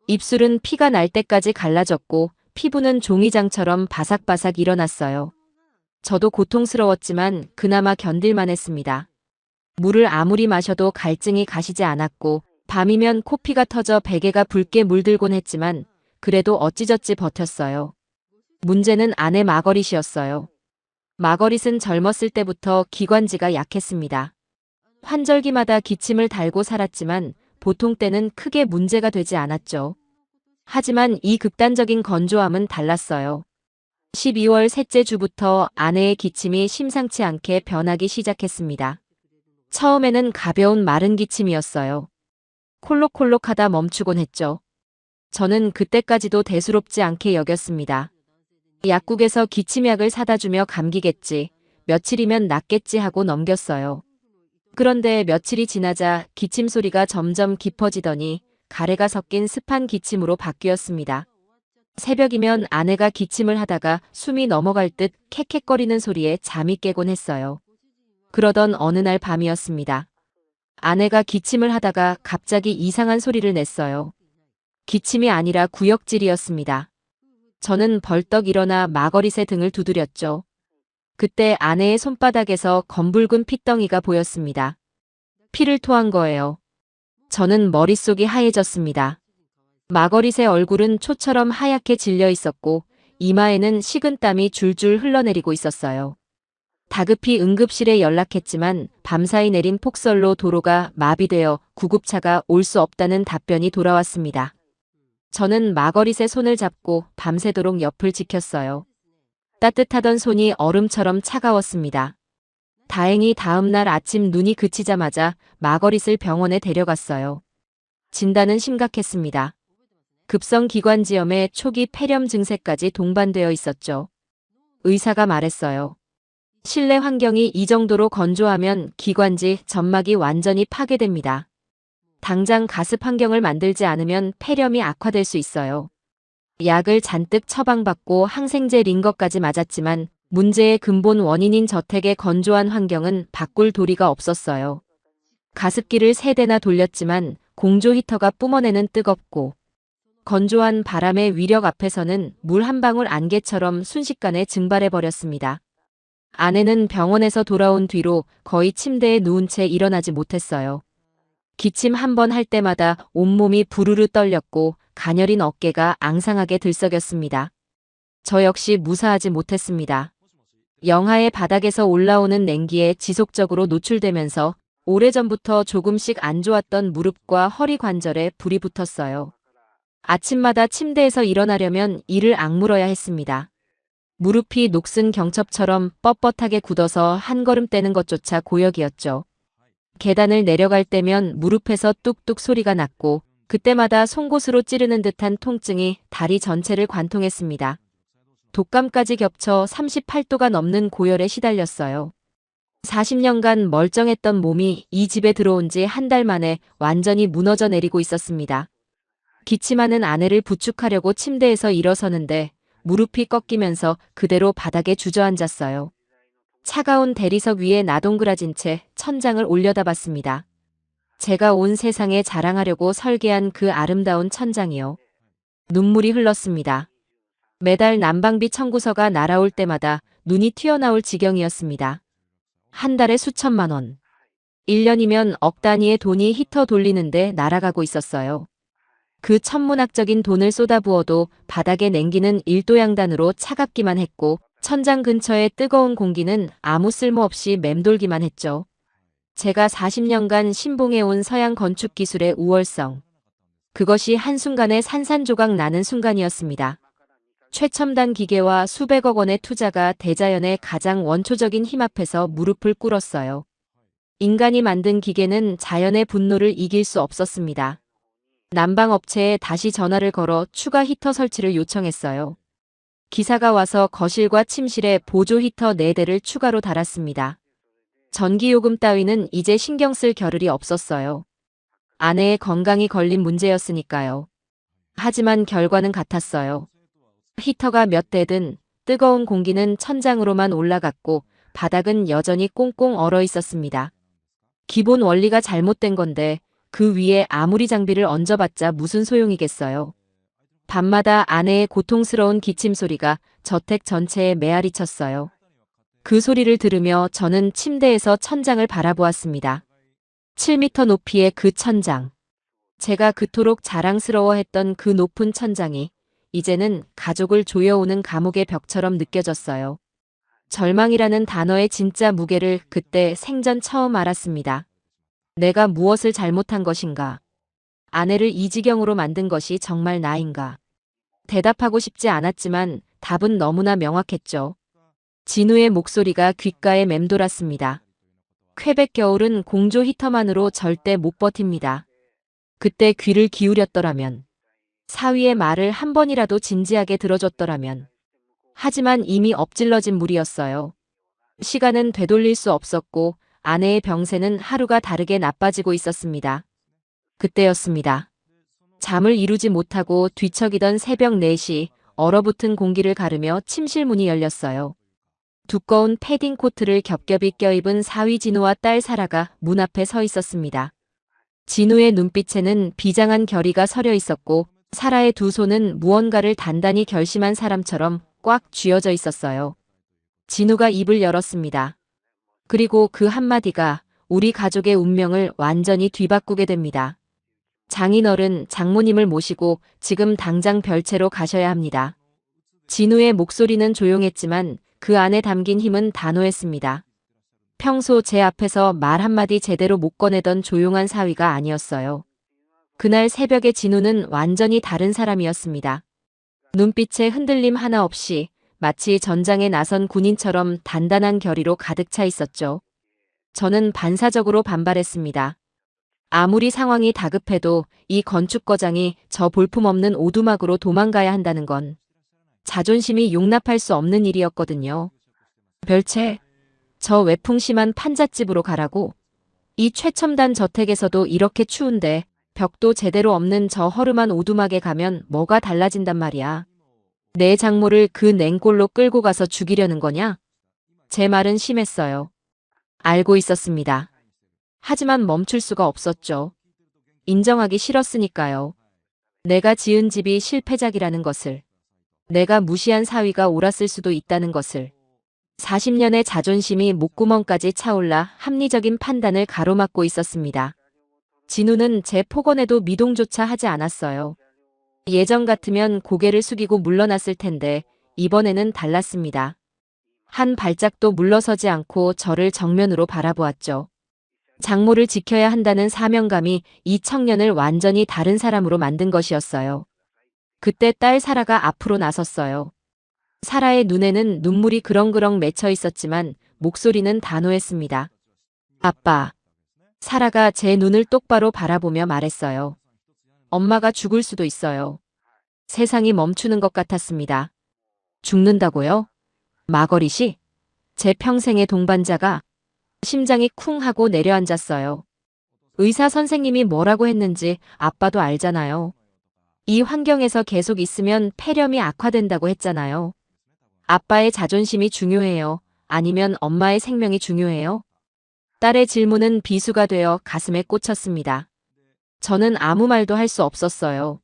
입술은 피가 날 때까지 갈라졌고 피부는 종이장처럼 바삭바삭 일어났어요. 저도 고통스러웠지만 그나마 견딜만 했습니다. 물을 아무리 마셔도 갈증이 가시지 않았고 밤이면 코피가 터져 베개가 붉게 물들곤 했지만 그래도 어찌저찌 버텼어요. 문제는 아내 마거릿이었어요. 마거릿은 젊었을 때부터 기관지가 약했습니다. 환절기마다 기침을 달고 살았지만 보통 때는 크게 문제가 되지 않았죠. 하지만 이 극단적인 건조함은 달랐어요. 12월 셋째 주부터 아내의 기침이 심상치 않게 변하기 시작했습니다. 처음에는 가벼운 마른 기침이었어요. 콜록콜록하다 멈추곤 했죠. 저는 그때까지도 대수롭지 않게 여겼습니다. 약국에서 기침약을 사다 주며 감기겠지. 며칠이면 낫겠지 하고 넘겼어요. 그런데 며칠이 지나자 기침 소리가 점점 깊어지더니 가래가 섞인 습한 기침으로 바뀌었습니다. 새벽이면 아내가 기침을 하다가 숨이 넘어갈 듯 캑캑거리는 소리에 잠이 깨곤 했어요. 그러던 어느 날 밤이었습니다. 아내가 기침을 하다가 갑자기 이상한 소리를 냈어요. 기침이 아니라 구역질이었습니다. 저는 벌떡 일어나 마거릿의 등을 두드렸죠. 그때 아내의 손바닥에서 검붉은 핏덩이가 보였습니다. 피를 토한 거예요. 저는 머릿속이 하얘졌습니다. 마거릿의 얼굴은 초처럼 하얗게 질려 있었고 이마에는 식은땀이 줄줄 흘러내리고 있었어요. 다급히 응급실에 연락했지만 밤사이 내린 폭설로 도로가 마비되어 구급차가 올 수 없다는 답변이 돌아왔습니다. 저는 마거릿의 손을 잡고 밤새도록 옆을 지켰어요. 따뜻하던 손이 얼음처럼 차가웠습니다. 다행히 다음 날 아침 눈이 그치자마자 마거릿을 병원에 데려갔어요. 진단은 심각했습니다. 급성기관지염에 초기 폐렴 증세까지 동반되어 있었죠. 의사가 말했어요. 실내 환경이 이 정도로 건조하면 기관지, 점막이 완전히 파괴됩니다. 당장 가습 환경을 만들지 않으면 폐렴이 악화될 수 있어요. 약을 잔뜩 처방받고 항생제 링거까지 맞았지만 문제의 근본 원인인 저택의 건조한 환경은 바꿀 도리가 없었어요. 가습기를 3대나 돌렸지만 공조 히터가 뿜어내는 뜨겁고 건조한 바람의 위력 앞에서는 물 한 방울 안개처럼 순식간에 증발해버렸습니다. 아내는 병원에서 돌아온 뒤로 거의 침대에 누운 채 일어나지 못했어요. 기침 한 번 할 때마다 온몸이 부르르 떨렸고 가녀린 어깨가 앙상하게 들썩였습니다. 저 역시 무사하지 못했습니다. 영하의 바닥에서 올라오는 냉기에 지속적으로 노출되면서 오래전부터 조금씩 안 좋았던 무릎과 허리 관절에 불이 붙었어요. 아침마다 침대에서 일어나려면 이를 악물어야 했습니다. 무릎이 녹슨 경첩처럼 뻣뻣하게 굳어서 한 걸음 떼는 것조차 고역이었죠. 계단을 내려갈 때면 무릎에서 뚝뚝 소리가 났고 그때마다 송곳으로 찌르는 듯한 통증이 다리 전체를 관통했습니다. 독감까지 겹쳐 38도가 넘는 고열에 시달렸어요. 40년간 멀쩡했던 몸이 이 집에 들어온 지 한 달 만에 완전히 무너져 내리고 있었습니다. 기침하는 아내를 부축하려고 침대에서 일어서는데 무릎이 꺾이면서 그대로 바닥에 주저앉았어요. 차가운 대리석 위에 나동그라진 채 천장을 올려다봤습니다. 제가 온 세상에 자랑하려고 설계한 그 아름다운 천장이요. 눈물이 흘렀습니다. 매달 난방비 청구서가 날아올 때마다 눈이 튀어나올 지경이었습니다. 한 달에 수천만 원. 1년이면 억 단위의 돈이 히터 돌리는데 날아가고 있었어요. 그 천문학적인 돈을 쏟아부어도 바닥의 냉기는 1도 양단으로 차갑기만 했고 천장 근처의 뜨거운 공기는 아무 쓸모없이 맴돌기만 했죠. 제가 40년간 신봉해온 서양 건축 기술의 우월성. 그것이 한순간에 산산조각 나는 순간이었습니다. 최첨단 기계와 수백억 원의 투자가 대자연의 가장 원초적인 힘 앞에서 무릎을 꿇었어요. 인간이 만든 기계는 자연의 분노를 이길 수 없었습니다. 난방업체에 다시 전화를 걸어 추가 히터 설치를 요청했어요. 기사가 와서 거실과 침실에 보조 히터 4대를 추가로 달았습니다. 전기요금 따위는 이제 신경 쓸 겨를이 없었어요. 아내의 건강이 걸린 문제였으니까요. 하지만 결과는 같았어요. 히터가 몇 대든 뜨거운 공기는 천장으로만 올라갔고 바닥은 여전히 꽁꽁 얼어 있었습니다. 기본 원리가 잘못된 건데 그 위에 아무리 장비를 얹어봤자 무슨 소용이겠어요. 밤마다 아내의 고통스러운 기침 소리가 저택 전체에 메아리 쳤어요. 그 소리를 들으며 저는 침대에서 천장을 바라보았습니다. 7m 높이의 그 천장. 제가 그토록 자랑스러워했던 그 높은 천장이 이제는 가족을 조여오는 감옥의 벽처럼 느껴졌어요. 절망이라는 단어의 진짜 무게를 그때 생전 처음 알았습니다. 내가 무엇을 잘못한 것인가? 아내를 이 지경으로 만든 것이 정말 나인가? 대답하고 싶지 않았지만 답은 너무나 명확했죠. 진우의 목소리가 귓가에 맴돌았습니다. 퀘벡 겨울은 공조 히터만으로 절대 못 버팁니다. 그때 귀를 기울였더라면, 사위의 말을 한 번이라도 진지하게 들어줬더라면, 하지만 이미 엎질러진 물이었어요. 시간은 되돌릴 수 없었고 아내의 병세는 하루가 다르게 나빠지고 있었습니다. 그때였습니다. 잠을 이루지 못하고 뒤척이던 새벽 4시 얼어붙은 공기를 가르며 침실 문이 열렸어요. 두꺼운 패딩 코트를 겹겹이 껴입은 사위 진우와 딸 사라가 문 앞에 서 있었습니다. 진우의 눈빛에는 비장한 결의가 서려 있었고 사라의 두 손은 무언가를 단단히 결심한 사람처럼 꽉 쥐어져 있었어요. 진우가 입을 열었습니다. 그리고 그 한마디가 우리 가족의 운명을 완전히 뒤바꾸게 됩니다. 장인어른, 장모님을 모시고 지금 당장 별채로 가셔야 합니다. 진우의 목소리는 조용했지만 그 안에 담긴 힘은 단호했습니다. 평소 제 앞에서 말 한마디 제대로 못 꺼내던 조용한 사위가 아니었어요. 그날 새벽에 진우는 완전히 다른 사람이었습니다. 눈빛에 흔들림 하나 없이 마치 전장에 나선 군인처럼 단단한 결의로 가득 차 있었죠. 저는 반사적으로 반발했습니다. 아무리 상황이 다급해도 이 건축거장이 저 볼품없는 오두막으로 도망가야 한다는 건 자존심이 용납할 수 없는 일이었거든요. 별채, 저 외풍심한 판잣집으로 가라고. 이 최첨단 저택에서도 이렇게 추운데 벽도 제대로 없는 저 허름한 오두막에 가면 뭐가 달라진단 말이야. 내 장모를 그 냉골로 끌고 가서 죽이려는 거냐? 제 말은 심했어요. 알고 있었습니다. 하지만 멈출 수가 없었죠. 인정하기 싫었으니까요. 내가 지은 집이 실패작이라는 것을. 내가 무시한 사위가 옳았을 수도 있다는 것을. 40년의 자존심이 목구멍까지 차올라 합리적인 판단을 가로막고 있었습니다. 진우는 제 폭언에도 미동조차 하지 않았어요. 예전 같으면 고개를 숙이고 물러났을 텐데 이번에는 달랐습니다. 한 발짝도 물러서지 않고 저를 정면으로 바라보았죠. 장모를 지켜야 한다는 사명감이 이 청년을 완전히 다른 사람으로 만든 것이었어요. 그때 딸 사라가 앞으로 나섰어요. 사라의 눈에는 눈물이 그렁그렁 맺혀 있었지만 목소리는 단호했습니다. 아빠. 사라가 제 눈을 똑바로 바라보며 말했어요. 엄마가 죽을 수도 있어요. 세상이 멈추는 것 같았습니다. 죽는다고요? 마거릿이? 제 평생의 동반자가? 심장이 쿵 하고 내려앉았어요. 의사 선생님이 뭐라고 했는지 아빠도 알잖아요. 이 환경에서 계속 있으면 폐렴이 악화된다고 했잖아요. 아빠의 자존심이 중요해요? 아니면 엄마의 생명이 중요해요? 딸의 질문은 비수가 되어 가슴에 꽂혔습니다. 저는 아무 말도 할 수 없었어요.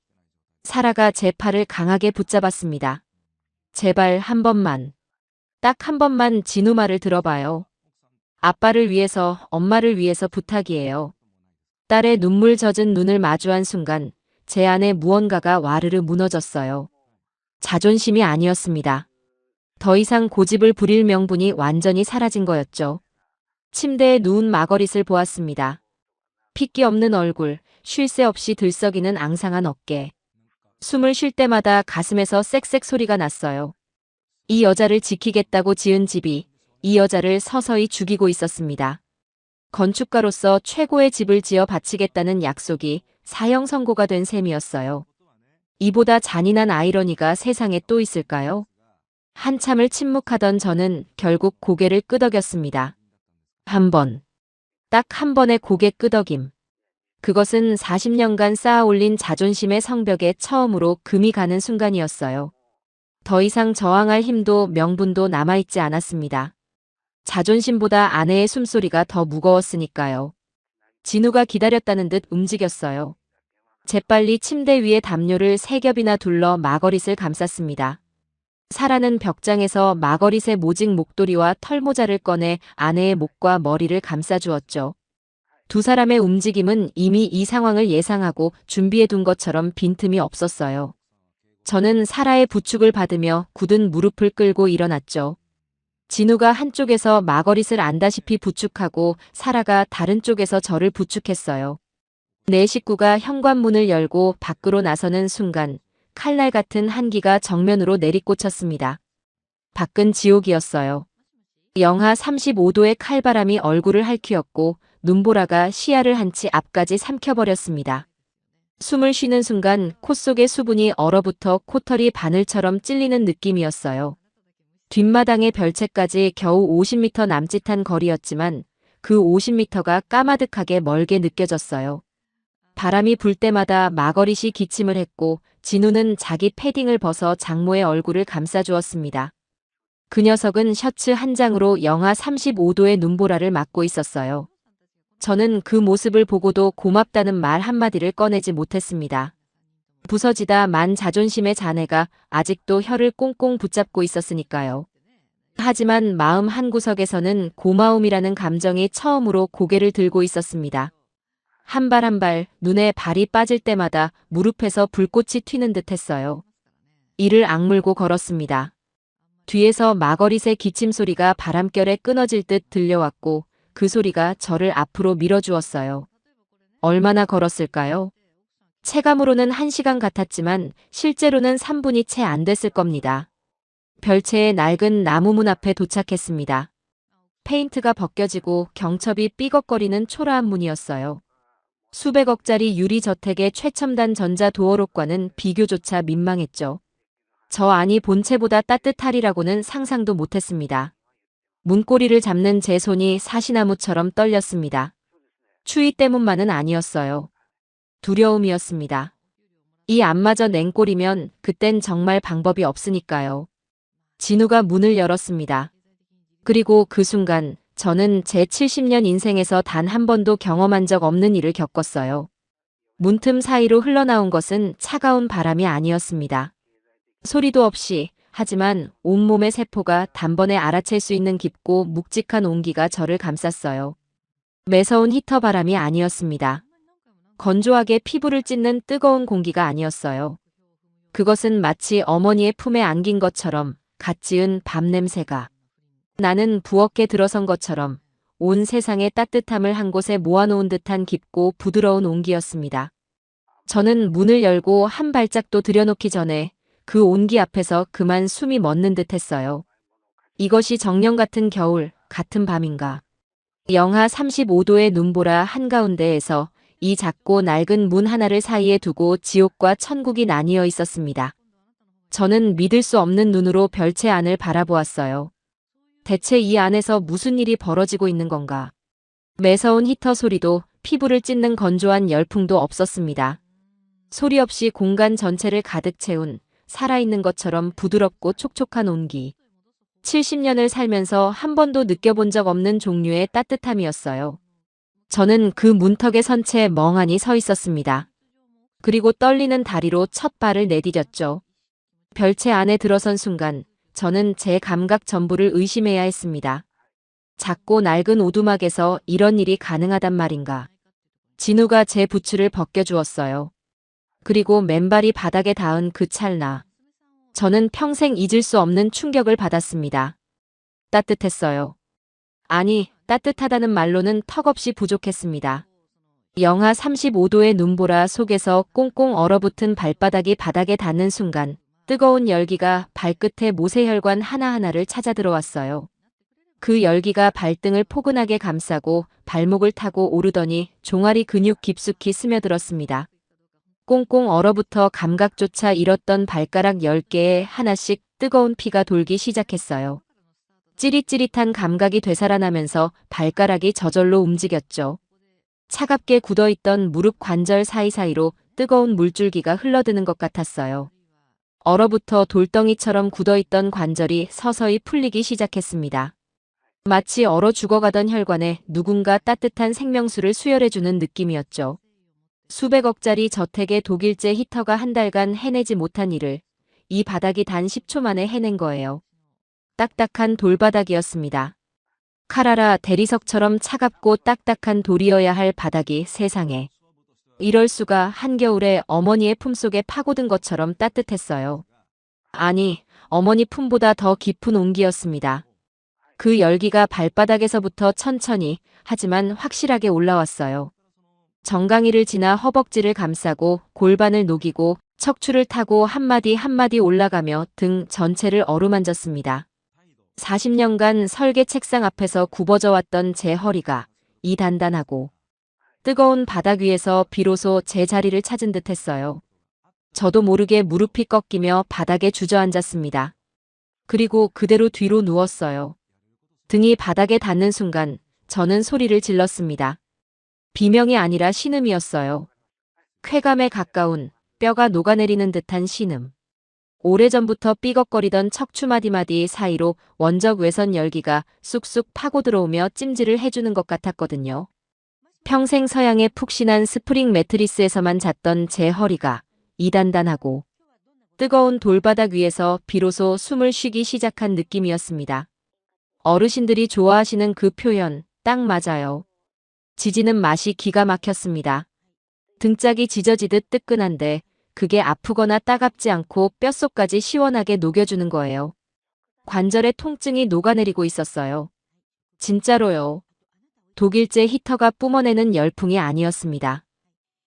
사라가 제 팔을 강하게 붙잡았습니다. 제발 한 번만, 딱 한 번만 진우 말을 들어봐요. 아빠를 위해서, 엄마를 위해서 부탁이에요. 딸의 눈물 젖은 눈을 마주한 순간 제 안에 무언가가 와르르 무너졌어요. 자존심이 아니었습니다. 더 이상 고집을 부릴 명분이 완전히 사라진 거였죠. 침대에 누운 마거릿을 보았습니다. 핏기 없는 얼굴, 쉴 새 없이 들썩이는 앙상한 어깨. 숨을 쉴 때마다 가슴에서 쌕쌕 소리가 났어요. 이 여자를 지키겠다고 지은 집이 이 여자를 서서히 죽이고 있었습니다. 건축가로서 최고의 집을 지어 바치겠다는 약속이 사형 선고가 된 셈이었어요. 이보다 잔인한 아이러니가 세상에 또 있을까요? 한참을 침묵하던 저는 결국 고개를 끄덕였습니다. 한 번. 딱 한 번의 고개 끄덕임. 그것은 40년간 쌓아올린 자존심의 성벽에 처음으로 금이 가는 순간이었어요. 더 이상 저항할 힘도 명분도 남아있지 않았습니다. 자존심보다 아내의 숨소리가 더 무거웠으니까요. 진우가 기다렸다는 듯 움직였어요. 재빨리 침대 위에 담요를 3겹이나 둘러 마거릿을 감쌌습니다. 사라는 벽장에서 마거릿의 모직 목도리와 털모자를 꺼내 아내의 목과 머리를 감싸주었죠. 두 사람의 움직임은 이미 이 상황을 예상하고 준비해둔 것처럼 빈틈이 없었어요. 저는 사라의 부축을 받으며 굳은 무릎을 끌고 일어났죠. 진우가 한쪽에서 마거릿을 안다시피 부축하고 사라가 다른 쪽에서 저를 부축했어요. 내 식구가 현관문을 열고 밖으로 나서는 순간 칼날 같은 한기가 정면으로 내리꽂혔습니다. 밖은 지옥이었어요. 영하 35도의 칼바람이 얼굴을 핥히었고 눈보라가 시야를 한치 앞까지 삼켜버렸습니다. 숨을 쉬는 순간 콧속의 수분이 얼어붙어 코털이 바늘처럼 찔리는 느낌이었어요. 뒷마당의 별채까지 겨우 50m 남짓한 거리였지만 그 50m가 까마득하게 멀게 느껴졌어요. 바람이 불 때마다 마거릿이 기침을 했고 진우는 자기 패딩을 벗어 장모의 얼굴을 감싸주었습니다. 그 녀석은 셔츠 한 장으로 영하 35도의 눈보라를 맞고 있었어요. 저는 그 모습을 보고도 고맙다는 말 한마디를 꺼내지 못했습니다. 부서지다 만 자존심의 자네가 아직도 혀를 꽁꽁 붙잡고 있었으니까요. 하지만 마음 한구석에서는 고마움이라는 감정이 처음으로 고개를 들고 있었습니다. 한 발 한 발 눈에 발이 빠질 때마다 무릎에서 불꽃이 튀는 듯 했어요. 이를 악물고 걸었습니다. 뒤에서 마거릿의 기침 소리가 바람결에 끊어질 듯 들려왔고 그 소리가 저를 앞으로 밀어주었어요. 얼마나 걸었을까요? 체감으로는 1시간 같았지만 실제로는 3분이 채 안 됐을 겁니다. 별채의 낡은 나무문 앞에 도착했습니다. 페인트가 벗겨지고 경첩이 삐걱거리는 초라한 문이었어요. 수백억짜리 유리저택의 최첨단 전자도어록과는 비교조차 민망했죠. 저 안이 본체보다 따뜻하리라고는 상상도 못했습니다. 문고리를 잡는 제 손이 사시나무처럼 떨렸습니다. 추위 때문만은 아니었어요. 두려움이었습니다. 이 안마저 냉골이면 그땐 정말 방법이 없으니까요. 진우가 문을 열었습니다. 그리고 그 순간 저는 제 70년 인생에서 단 한 번도 경험한 적 없는 일을 겪었어요. 문틈 사이로 흘러나온 것은 차가운 바람이 아니었습니다. 소리도 없이 하지만 온몸의 세포가 단번에 알아챌 수 있는 깊고 묵직한 온기가 저를 감쌌어요. 매서운 히터 바람이 아니었습니다. 건조하게 피부를 찢는 뜨거운 공기가 아니었어요. 그것은 마치 어머니의 품에 안긴 것처럼 갓 지은 밤 냄새가 나는 부엌에 들어선 것처럼 온 세상의 따뜻함을 한 곳에 모아놓은 듯한 깊고 부드러운 온기였습니다. 저는 문을 열고 한 발짝도 들여놓기 전에 그 온기 앞에서 그만 숨이 멎는 듯 했어요. 이것이 정령 같은 겨울, 같은 밤인가. 영하 35도의 눈보라 한가운데에서 이 작고 낡은 문 하나를 사이에 두고 지옥과 천국이 나뉘어 있었습니다. 저는 믿을 수 없는 눈으로 별채 안을 바라보았어요. 대체 이 안에서 무슨 일이 벌어지고 있는 건가? 매서운 히터 소리도 피부를 찢는 건조한 열풍도 없었습니다. 소리 없이 공간 전체를 가득 채운 살아있는 것처럼 부드럽고 촉촉한 온기. 70년을 살면서 한 번도 느껴본 적 없는 종류의 따뜻함이었어요. 저는 그 문턱에 선 채 멍하니 서 있었습니다. 그리고 떨리는 다리로 첫 발을 내디뎠죠. 별채 안에 들어선 순간 저는 제 감각 전부를 의심해야 했습니다. 작고 낡은 오두막에서 이런 일이 가능하단 말인가. 진우가 제 부츠를 벗겨주었어요. 그리고 맨발이 바닥에 닿은 그 찰나. 저는 평생 잊을 수 없는 충격을 받았습니다. 따뜻했어요. 아니, 따뜻하다는 말로는 턱없이 부족했습니다. 영하 35도의 눈보라 속에서 꽁꽁 얼어붙은 발바닥이 바닥에 닿는 순간 뜨거운 열기가 발끝에 모세혈관 하나하나를 찾아 들어왔어요. 그 열기가 발등을 포근하게 감싸고 발목을 타고 오르더니 종아리 근육 깊숙이 스며들었습니다. 꽁꽁 얼어붙어 감각조차 잃었던 발가락 10개에 하나씩 뜨거운 피가 돌기 시작했어요. 찌릿찌릿한 감각이 되살아나면서 발가락이 저절로 움직였죠. 차갑게 굳어있던 무릎 관절 사이사이로 뜨거운 물줄기가 흘러드는 것 같았어요. 얼어붙어 돌덩이처럼 굳어있던 관절이 서서히 풀리기 시작했습니다. 마치 얼어 죽어가던 혈관에 누군가 따뜻한 생명수를 수혈해주는 느낌이었죠. 수백억짜리 저택의 독일제 히터가 한 달간 해내지 못한 일을 이 바닥이 단 10초 만에 해낸 거예요. 딱딱한 돌바닥이었습니다. 카라라 대리석처럼 차갑고 딱딱한 돌이어야 할 바닥이 세상에. 이럴 수가. 한겨울에 어머니의 품속에 파고든 것처럼 따뜻했어요. 아니, 어머니 품보다 더 깊은 온기였습니다. 그 열기가 발바닥에서부터 천천히 하지만 확실하게 올라왔어요. 정강이를 지나 허벅지를 감싸고 골반을 녹이고 척추를 타고 한마디 한마디 올라가며 등 전체를 어루만졌습니다. 40년간 설계 책상 앞에서 굽어져 왔던 제 허리가 이 단단하고 뜨거운 바닥 위에서 비로소 제 자리를 찾은 듯 했어요. 저도 모르게 무릎이 꺾이며 바닥에 주저앉았습니다. 그리고 그대로 뒤로 누웠어요. 등이 바닥에 닿는 순간 저는 소리를 질렀습니다. 비명이 아니라 신음이었어요. 쾌감에 가까운 뼈가 녹아내리는 듯한 신음. 오래전부터 삐걱거리던 척추 마디마디 사이로 원적 외선 열기가 쑥쑥 파고 들어오며 찜질을 해주는 것 같았거든요. 평생 서양의 푹신한 스프링 매트리스에서만 잤던 제 허리가 이단단하고 뜨거운 돌바닥 위에서 비로소 숨을 쉬기 시작한 느낌이었습니다. 어르신들이 좋아하시는 그 표현, 딱 맞아요. 지지는 맛이 기가 막혔습니다. 등짝이 지져지듯 뜨끈한데 그게 아프거나 따갑지 않고 뼛속까지 시원하게 녹여주는 거예요. 관절에 통증이 녹아내리고 있었어요. 진짜로요. 독일제 히터가 뿜어내는 열풍이 아니었습니다.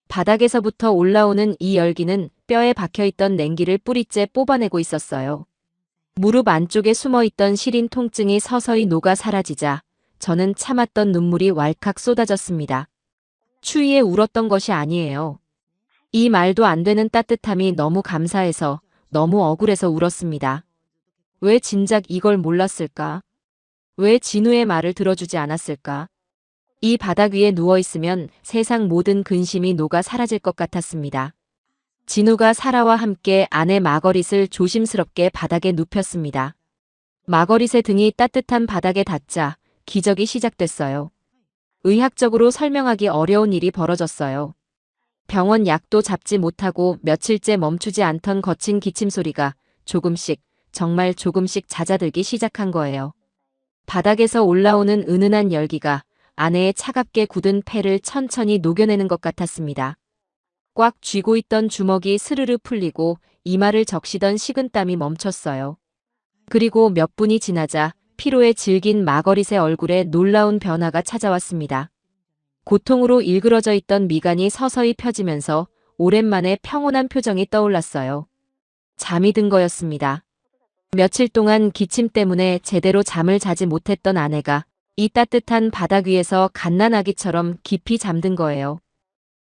바닥에서부터 올라오는 이 열기는 뼈에 박혀있던 냉기를 뿌리째 뽑아내고 있었어요. 무릎 안쪽에 숨어있던 시린 통증이 서서히 녹아 사라지자 저는 참았던 눈물이 왈칵 쏟아졌습니다. 추위에 울었던 것이 아니에요. 이 말도 안 되는 따뜻함이 너무 감사해서, 너무 억울해서 울었습니다. 왜 진작 이걸 몰랐을까? 왜 진우의 말을 들어주지 않았을까? 이 바닥 위에 누워있으면 세상 모든 근심이 녹아 사라질 것 같았습니다. 진우가 사라와 함께 아내 마거릿을 조심스럽게 바닥에 눕혔습니다. 마거릿의 등이 따뜻한 바닥에 닿자 기적이 시작됐어요. 의학적으로 설명하기 어려운 일이 벌어졌어요. 병원 약도 잡지 못하고 며칠째 멈추지 않던 거친 기침 소리가 조금씩, 정말 조금씩 잦아들기 시작한 거예요. 바닥에서 올라오는 은은한 열기가 아내의 차갑게 굳은 폐를 천천히 녹여내는 것 같았습니다. 꽉 쥐고 있던 주먹이 스르르 풀리고 이마를 적시던 식은땀이 멈췄어요. 그리고 몇 분이 지나자 피로에 질긴 마거릿의 얼굴에 놀라운 변화가 찾아왔습니다. 고통으로 일그러져 있던 미간이 서서히 펴지면서 오랜만에 평온한 표정이 떠올랐어요. 잠이 든 거였습니다. 며칠 동안 기침 때문에 제대로 잠을 자지 못했던 아내가 이 따뜻한 바닥 위에서 갓난아기처럼 깊이 잠든 거예요.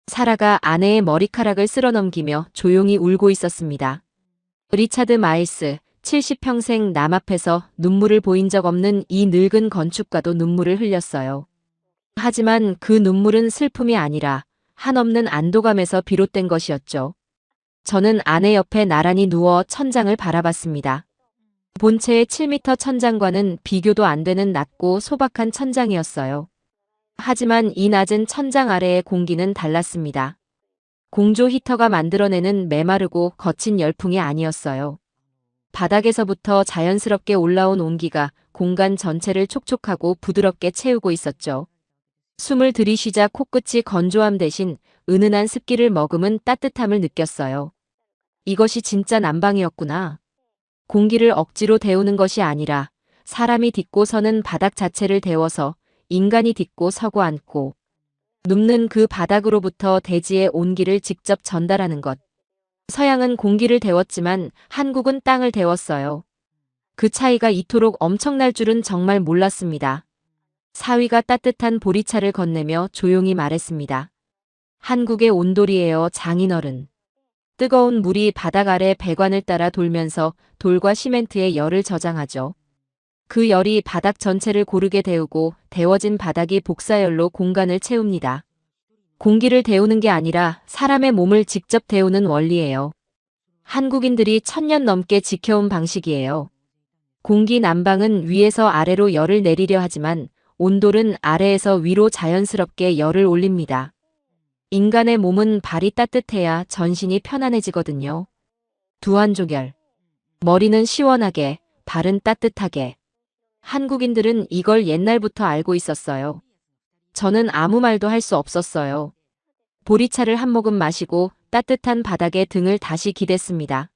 사라가 아내의 머리카락을 쓸어넘기며 조용히 울고 있었습니다. 리차드 마일스, 70평생 남 앞에서 눈물을 보인 적 없는 이 늙은 건축가도 눈물을 흘렸어요. 하지만 그 눈물은 슬픔이 아니라 한없는 안도감에서 비롯된 것이었죠. 저는 아내 옆에 나란히 누워 천장을 바라봤습니다. 본체의 7m 천장과는 비교도 안 되는 낮고 소박한 천장이었어요. 하지만 이 낮은 천장 아래의 공기는 달랐습니다. 공조 히터가 만들어내는 메마르고 거친 열풍이 아니었어요. 바닥에서부터 자연스럽게 올라온 온기가 공간 전체를 촉촉하고 부드럽게 채우고 있었죠. 숨을 들이쉬자 코끝이 건조함 대신 은은한 습기를 머금은 따뜻함을 느꼈어요. 이것이 진짜 난방이었구나. 공기를 억지로 데우는 것이 아니라 사람이 딛고 서는 바닥 자체를 데워서 인간이 딛고 서고 앉고 눕는 그 바닥으로부터 대지에 온기를 직접 전달하는 것. 서양은 공기를 데웠지만 한국은 땅을 데웠어요. 그 차이가 이토록 엄청날 줄은 정말 몰랐습니다. 사위가 따뜻한 보리차를 건네며 조용히 말했습니다. 한국의 온돌이에요, 장인어른. 뜨거운 물이 바닥 아래 배관을 따라 돌면서 돌과 시멘트의 열을 저장하죠. 그 열이 바닥 전체를 고르게 데우고 데워진 바닥이 복사열로 공간을 채웁니다. 공기를 데우는 게 아니라 사람의 몸을 직접 데우는 원리예요. 한국인들이 1000년 넘게 지켜온 방식이에요. 공기 난방은 위에서 아래로 열을 내리려 하지만 온돌은 아래에서 위로 자연스럽게 열을 올립니다. 인간의 몸은 발이 따뜻해야 전신이 편안해지거든요. 두한조결. 머리는 시원하게, 발은 따뜻하게. 한국인들은 이걸 옛날부터 알고 있었어요. 저는 아무 말도 할 수 없었어요. 보리차를 한 모금 마시고 따뜻한 바닥에 등을 다시 기댔습니다.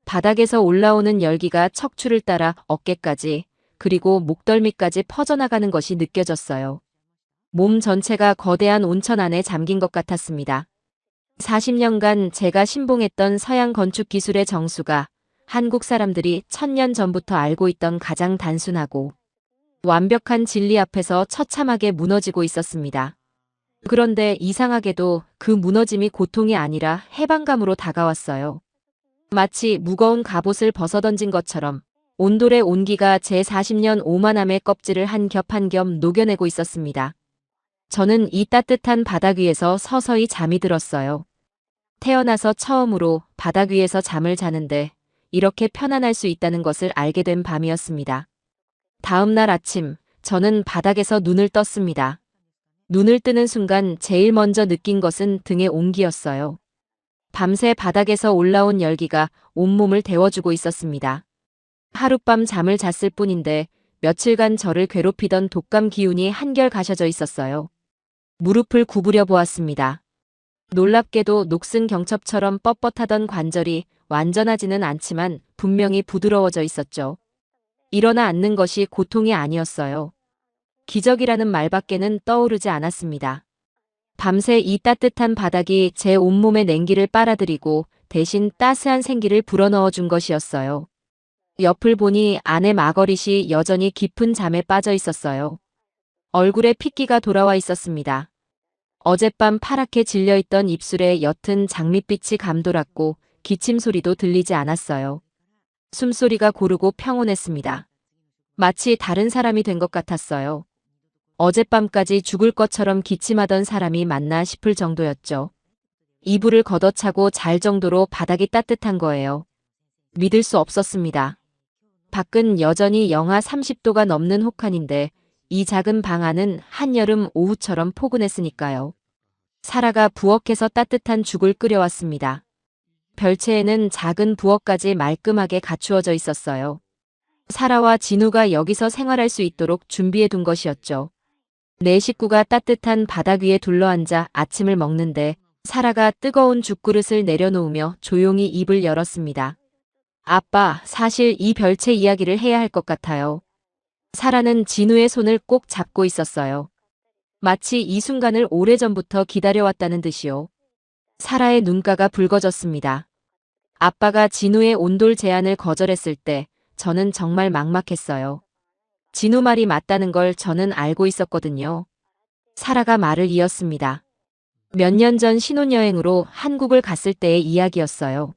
바닥에서 올라오는 열기가 척추를 따라 어깨까지 그리고 목덜미까지 퍼져나가는 것이 느껴졌어요. 몸 전체가 거대한 온천 안에 잠긴 것 같았습니다. 40년간 제가 신봉했던 서양 건축 기술의 정수가 한국 사람들이 1000년 전부터 알고 있던 가장 단순하고 완벽한 진리 앞에서 처참하게 무너지고 있었습니다. 그런데 이상하게도 그 무너짐이 고통이 아니라 해방감으로 다가왔어요. 마치 무거운 갑옷을 벗어던진 것처럼 온돌의 온기가 제 40년 오만함의 껍질을 한 겹 한 겹 녹여내고 있었습니다. 저는 이 따뜻한 바닥 위에서 서서히 잠이 들었어요. 태어나서 처음으로 바닥 위에서 잠을 자는데 이렇게 편안할 수 있다는 것을 알게 된 밤이었습니다. 다음 날 아침, 저는 바닥에서 눈을 떴습니다. 눈을 뜨는 순간 제일 먼저 느낀 것은 등의 온기였어요. 밤새 바닥에서 올라온 열기가 온몸을 데워주고 있었습니다. 하룻밤 잠을 잤을 뿐인데 며칠간 저를 괴롭히던 독감 기운이 한결 가셔져 있었어요. 무릎을 구부려 보았습니다. 놀랍게도 녹슨 경첩처럼 뻣뻣하던 관절이 완전하지는 않지만 분명히 부드러워져 있었죠. 일어나 앉는 것이 고통이 아니었어요. 기적이라는 말밖에는 떠오르지 않았습니다. 밤새 이 따뜻한 바닥이 제 온몸의 냉기를 빨아들이고 대신 따스한 생기를 불어넣어 준 것이었어요. 옆을 보니 아내 마거릿이 여전히 깊은 잠에 빠져 있었어요. 얼굴에 핏기가 돌아와 있었습니다. 어젯밤 파랗게 질려있던 입술에 옅은 장밋빛이 감돌았고 기침 소리도 들리지 않았어요. 숨소리가 고르고 평온했습니다. 마치 다른 사람이 된 것 같았어요. 어젯밤까지 죽을 것처럼 기침하던 사람이 맞나 싶을 정도였죠. 이불을 걷어차고 잘 정도로 바닥이 따뜻한 거예요. 믿을 수 없었습니다. 밖은 여전히 영하 30도가 넘는 혹한인데 이 작은 방 안은 한여름 오후처럼 포근했으니까요. 사라가 부엌에서 따뜻한 죽을 끓여왔습니다. 별채에는 작은 부엌까지 말끔하게 갖추어져 있었어요. 사라와 진우가 여기서 생활할 수 있도록 준비해 둔 것이었죠. 네 식구가 따뜻한 바닥 위에 둘러앉아 아침을 먹는데 사라가 뜨거운 죽그릇을 내려놓으며 조용히 입을 열었습니다. 아빠, 사실 이 별채 이야기를 해야 할 것 같아요. 사라는 진우의 손을 꼭 잡고 있었어요. 마치 이 순간을 오래전부터 기다려왔다는 듯이요. 사라의 눈가가 붉어졌습니다. 아빠가 진우의 온돌 제안을 거절했을 때 저는 정말 막막했어요. 진우 말이 맞다는 걸 저는 알고 있었거든요. 사라가 말을 이었습니다. 몇 년 전 신혼여행으로 한국을 갔을 때의 이야기였어요.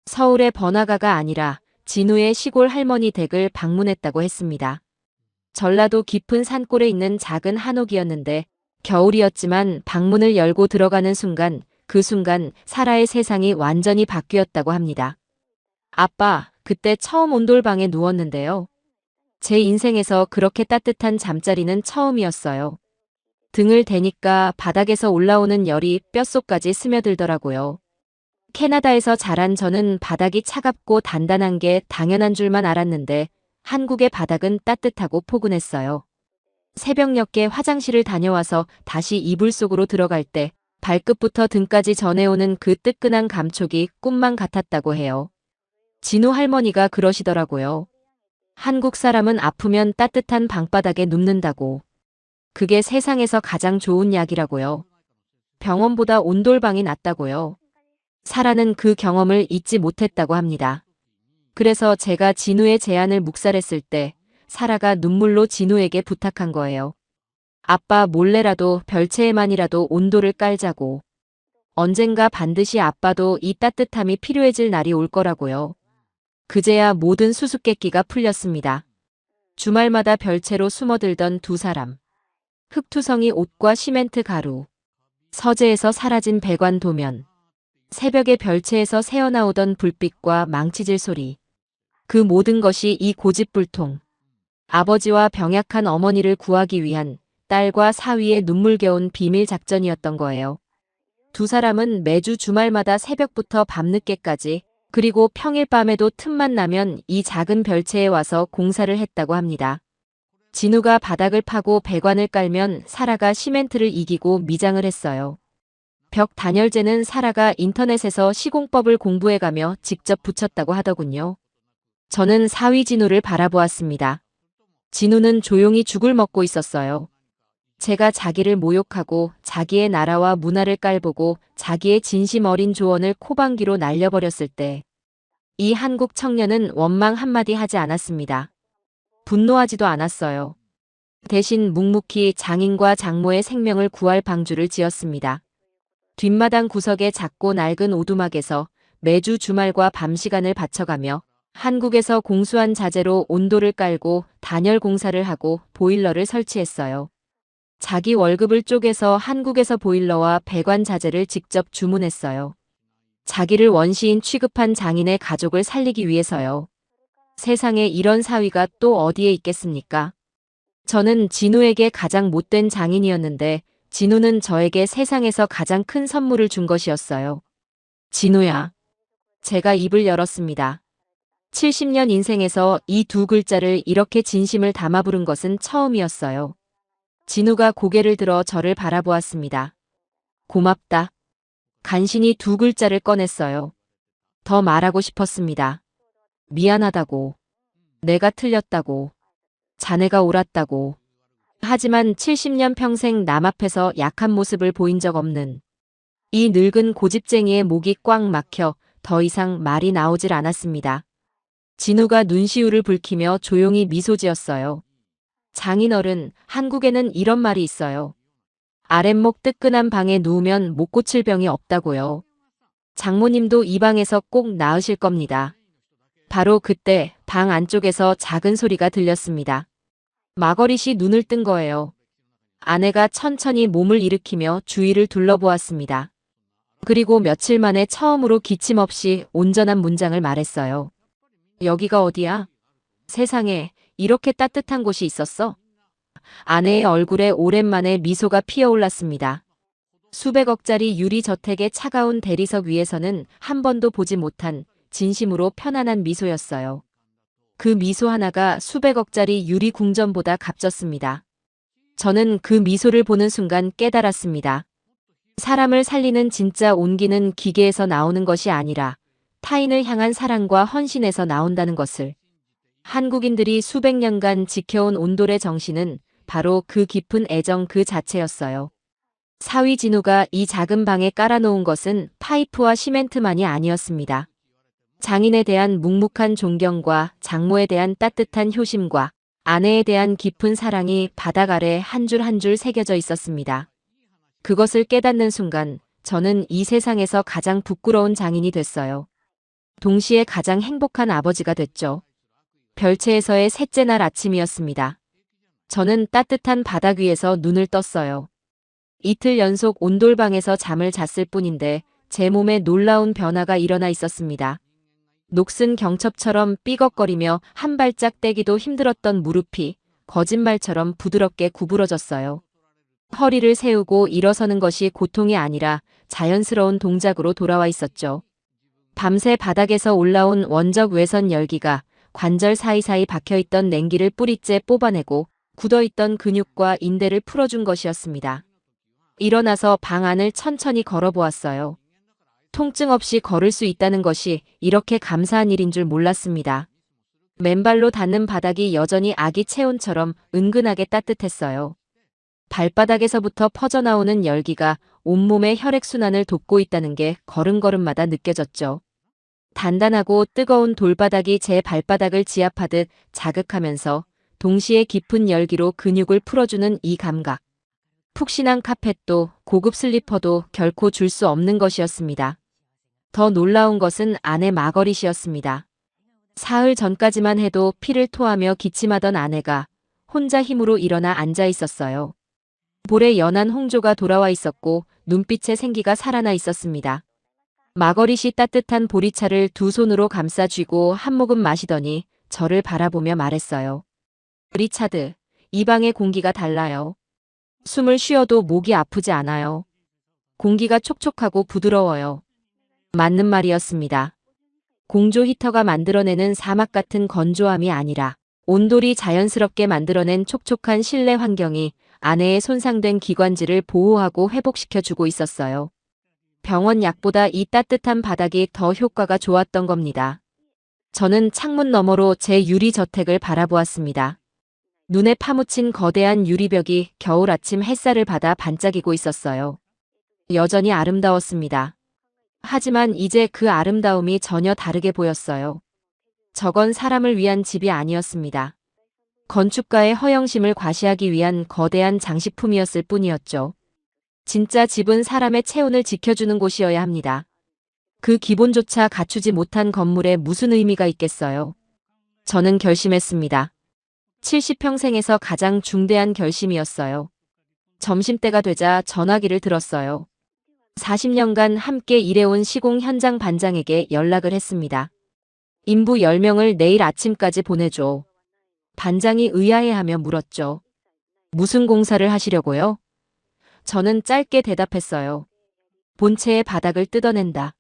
서울의 번화가가 아니라 진우의 시골 할머니 댁을 방문했다고 했습니다. 전라도 깊은 산골에 있는 작은 한옥이었는데 겨울이었지만 방문을 열고 들어가는 순간 그 순간 사라의 세상이 완전히 바뀌었다고 합니다. 아빠, 그때 처음 온돌방에 누웠는데요. 제 인생에서 그렇게 따뜻한 잠자리는 처음이었어요. 등을 대니까 바닥에서 올라오는 열이 뼛속까지 스며들더라고요. 캐나다에서 자란 저는 바닥이 차갑고 단단한 게 당연한 줄만 알았는데 한국의 바닥은 따뜻하고 포근했어요. 새벽녘에 화장실을 다녀와서 다시 이불 속으로 들어갈 때 발끝부터 등까지 전해오는 그 뜨끈한 감촉이 꿈만 같았다고 해요. 진우 할머니가 그러시더라고요. 한국 사람은 아프면 따뜻한 방바닥에 눕는다고. 그게 세상에서 가장 좋은 약이라고요. 병원보다 온돌방이 낫다고요. 사라는 그 경험을 잊지 못했다고 합니다. 그래서 제가 진우의 제안을 묵살했을 때 사라가 눈물로 진우에게 부탁한 거예요. 아빠 몰래라도 별채에만이라도 온돌을 깔자고. 언젠가 반드시 아빠도 이 따뜻함이 필요해질 날이 올 거라고요. 그제야 모든 수수께끼가 풀렸습니다. 주말마다 별채로 숨어들던 두 사람. 흙투성이 옷과 시멘트 가루. 서재에서 사라진 배관 도면. 새벽에 별채에서 새어나오던 불빛과 망치질 소리. 그 모든 것이 이 고집불통. 아버지와 병약한 어머니를 구하기 위한 딸과 사위의 눈물겨운 비밀 작전이었던 거예요. 두 사람은 매주 주말마다 새벽부터 밤늦게까지 그리고 평일 밤에도 틈만 나면 이 작은 별채에 와서 공사를 했다고 합니다. 진우가 바닥을 파고 배관을 깔면 사라가 시멘트를 이기고 미장을 했어요. 벽 단열재는 사라가 인터넷에서 시공법을 공부해가며 직접 붙였다고 하더군요. 저는 사위 진우를 바라보았습니다. 진우는 조용히 죽을 먹고 있었어요. 제가 자기를 모욕하고 자기의 나라와 문화를 깔보고 자기의 진심 어린 조언을 코방귀로 날려버렸을 때 이 한국 청년은 원망 한마디 하지 않았습니다. 분노하지도 않았어요. 대신 묵묵히 장인과 장모의 생명을 구할 방주를 지었습니다. 뒷마당 구석의 작고 낡은 오두막에서 매주 주말과 밤 시간을 바쳐가며 한국에서 공수한 자재로 온도를 깔고 단열 공사를 하고 보일러를 설치했어요. 자기 월급을 쪼개서 한국에서 보일러와 배관 자재를 직접 주문했어요. 자기를 원시인 취급한 장인의 가족을 살리기 위해서요. 세상에 이런 사위가 또 어디에 있겠습니까? 저는 진우에게 가장 못된 장인이었는데 진우는 저에게 세상에서 가장 큰 선물을 준 것이었어요. 진우야. 제가 입을 열었습니다. 70년 인생에서 이 두 글자를 이렇게 진심을 담아 부른 것은 처음이었어요. 진우가 고개를 들어 저를 바라보았습니다. 고맙다. 간신히 두 글자를 꺼냈어요. 더 말하고 싶었습니다. 미안하다고. 내가 틀렸다고. 자네가 옳았다고. 하지만 70년 평생 남 앞에서 약한 모습을 보인 적 없는 이 늙은 고집쟁이의 목이 꽉 막혀 더 이상 말이 나오질 않았습니다. 진우가 눈시울을 붉히며 조용히 미소 지었어요. 장인어른, 한국에는 이런 말이 있어요. 아랫목 뜨끈한 방에 누우면 못 고칠 병이 없다고요. 장모님도 이 방에서 꼭 나으실 겁니다. 바로 그때 방 안쪽에서 작은 소리가 들렸습니다. 마거릿이 눈을 뜬 거예요. 아내가 천천히 몸을 일으키며 주위를 둘러보았습니다. 그리고 며칠 만에 처음으로 기침없이 온전한 문장을 말했어요. 여기가 어디야? 세상에 이렇게 따뜻한 곳이 있었어? 아내의 얼굴에 오랜만에 미소가 피어올랐습니다. 수백억짜리 유리저택의 차가운 대리석 위에서는 한 번도 보지 못한 진심으로 편안한 미소였어요. 그 미소 하나가 수백억짜리 유리 궁전보다 값졌습니다. 저는 그 미소를 보는 순간 깨달았습니다. 사람을 살리는 진짜 온기는 기계에서 나오는 것이 아니라 타인을 향한 사랑과 헌신에서 나온다는 것을. 한국인들이 수백 년간 지켜온 온돌의 정신은 바로 그 깊은 애정 그 자체였어요. 사위 진우가 이 작은 방에 깔아놓은 것은 파이프와 시멘트만이 아니었습니다. 장인에 대한 묵묵한 존경과 장모에 대한 따뜻한 효심과 아내에 대한 깊은 사랑이 바닥 아래 한 줄 한 줄 새겨져 있었습니다. 그것을 깨닫는 순간 저는 이 세상에서 가장 부끄러운 장인이 됐어요. 동시에 가장 행복한 아버지가 됐죠. 별채에서의 셋째 날 아침이었습니다. 저는 따뜻한 바닥 위에서 눈을 떴어요. 이틀 연속 온돌방에서 잠을 잤을 뿐인데 제 몸에 놀라운 변화가 일어나 있었습니다. 녹슨 경첩처럼 삐걱거리며 한 발짝 떼기도 힘들었던 무릎이 거짓말처럼 부드럽게 구부러졌어요. 허리를 세우고 일어서는 것이 고통이 아니라 자연스러운 동작으로 돌아와 있었죠. 밤새 바닥에서 올라온 원적 외선 열기가 관절 사이사이 박혀있던 냉기를 뿌리째 뽑아내고 굳어있던 근육과 인대를 풀어준 것이었습니다. 일어나서 방 안을 천천히 걸어보았어요. 통증 없이 걸을 수 있다는 것이 이렇게 감사한 일인 줄 몰랐습니다. 맨발로 닿는 바닥이 여전히 아기 체온처럼 은근하게 따뜻했어요. 발바닥에서부터 퍼져나오는 열기가 온몸의 혈액순환을 돕고 있다는 게 걸음걸음마다 느껴졌죠. 단단하고 뜨거운 돌바닥이 제 발바닥을 지압하듯 자극하면서 동시에 깊은 열기로 근육을 풀어주는 이 감각. 푹신한 카펫도 고급 슬리퍼도 결코 줄 수 없는 것이었습니다. 더 놀라운 것은 아내 마거릿이었습니다. 사흘 전까지만 해도 피를 토하며 기침하던 아내가 혼자 힘으로 일어나 앉아 있었어요. 볼에 연한 홍조가 돌아와 있었고 눈빛에 생기가 살아나 있었습니다. 마거릿이 따뜻한 보리차를 두 손으로 감싸 쥐고 한 모금 마시더니 저를 바라보며 말했어요. 리차드, 이 방의 공기가 달라요. 숨을 쉬어도 목이 아프지 않아요. 공기가 촉촉하고 부드러워요. 맞는 말이었습니다. 공조 히터가 만들어내는 사막 같은 건조함이 아니라 온돌이 자연스럽게 만들어낸 촉촉한 실내 환경이 아내의 손상된 기관지를 보호하고 회복시켜주고 있었어요. 병원 약보다 이 따뜻한 바닥이 더 효과가 좋았던 겁니다. 저는 창문 너머로 제 유리 저택을 바라보았습니다. 눈에 파묻힌 거대한 유리벽이 겨울 아침 햇살을 받아 반짝이고 있었어요. 여전히 아름다웠습니다. 하지만 이제 그 아름다움이 전혀 다르게 보였어요. 저건 사람을 위한 집이 아니었습니다. 건축가의 허영심을 과시하기 위한 거대한 장식품이었을 뿐이었죠. 진짜 집은 사람의 체온을 지켜주는 곳이어야 합니다. 그 기본조차 갖추지 못한 건물에 무슨 의미가 있겠어요. 저는 결심했습니다. 70평생에서 가장 중대한 결심이었어요. 점심때가 되자 전화기를 들었어요. 40년간 함께 일해온 시공 현장 반장에게 연락을 했습니다. 인부 10명을 내일 아침까지 보내줘. 반장이 의아해하며 물었죠. 무슨 공사를 하시려고요? 저는 짧게 대답했어요. 본체의 바닥을 뜯어낸다.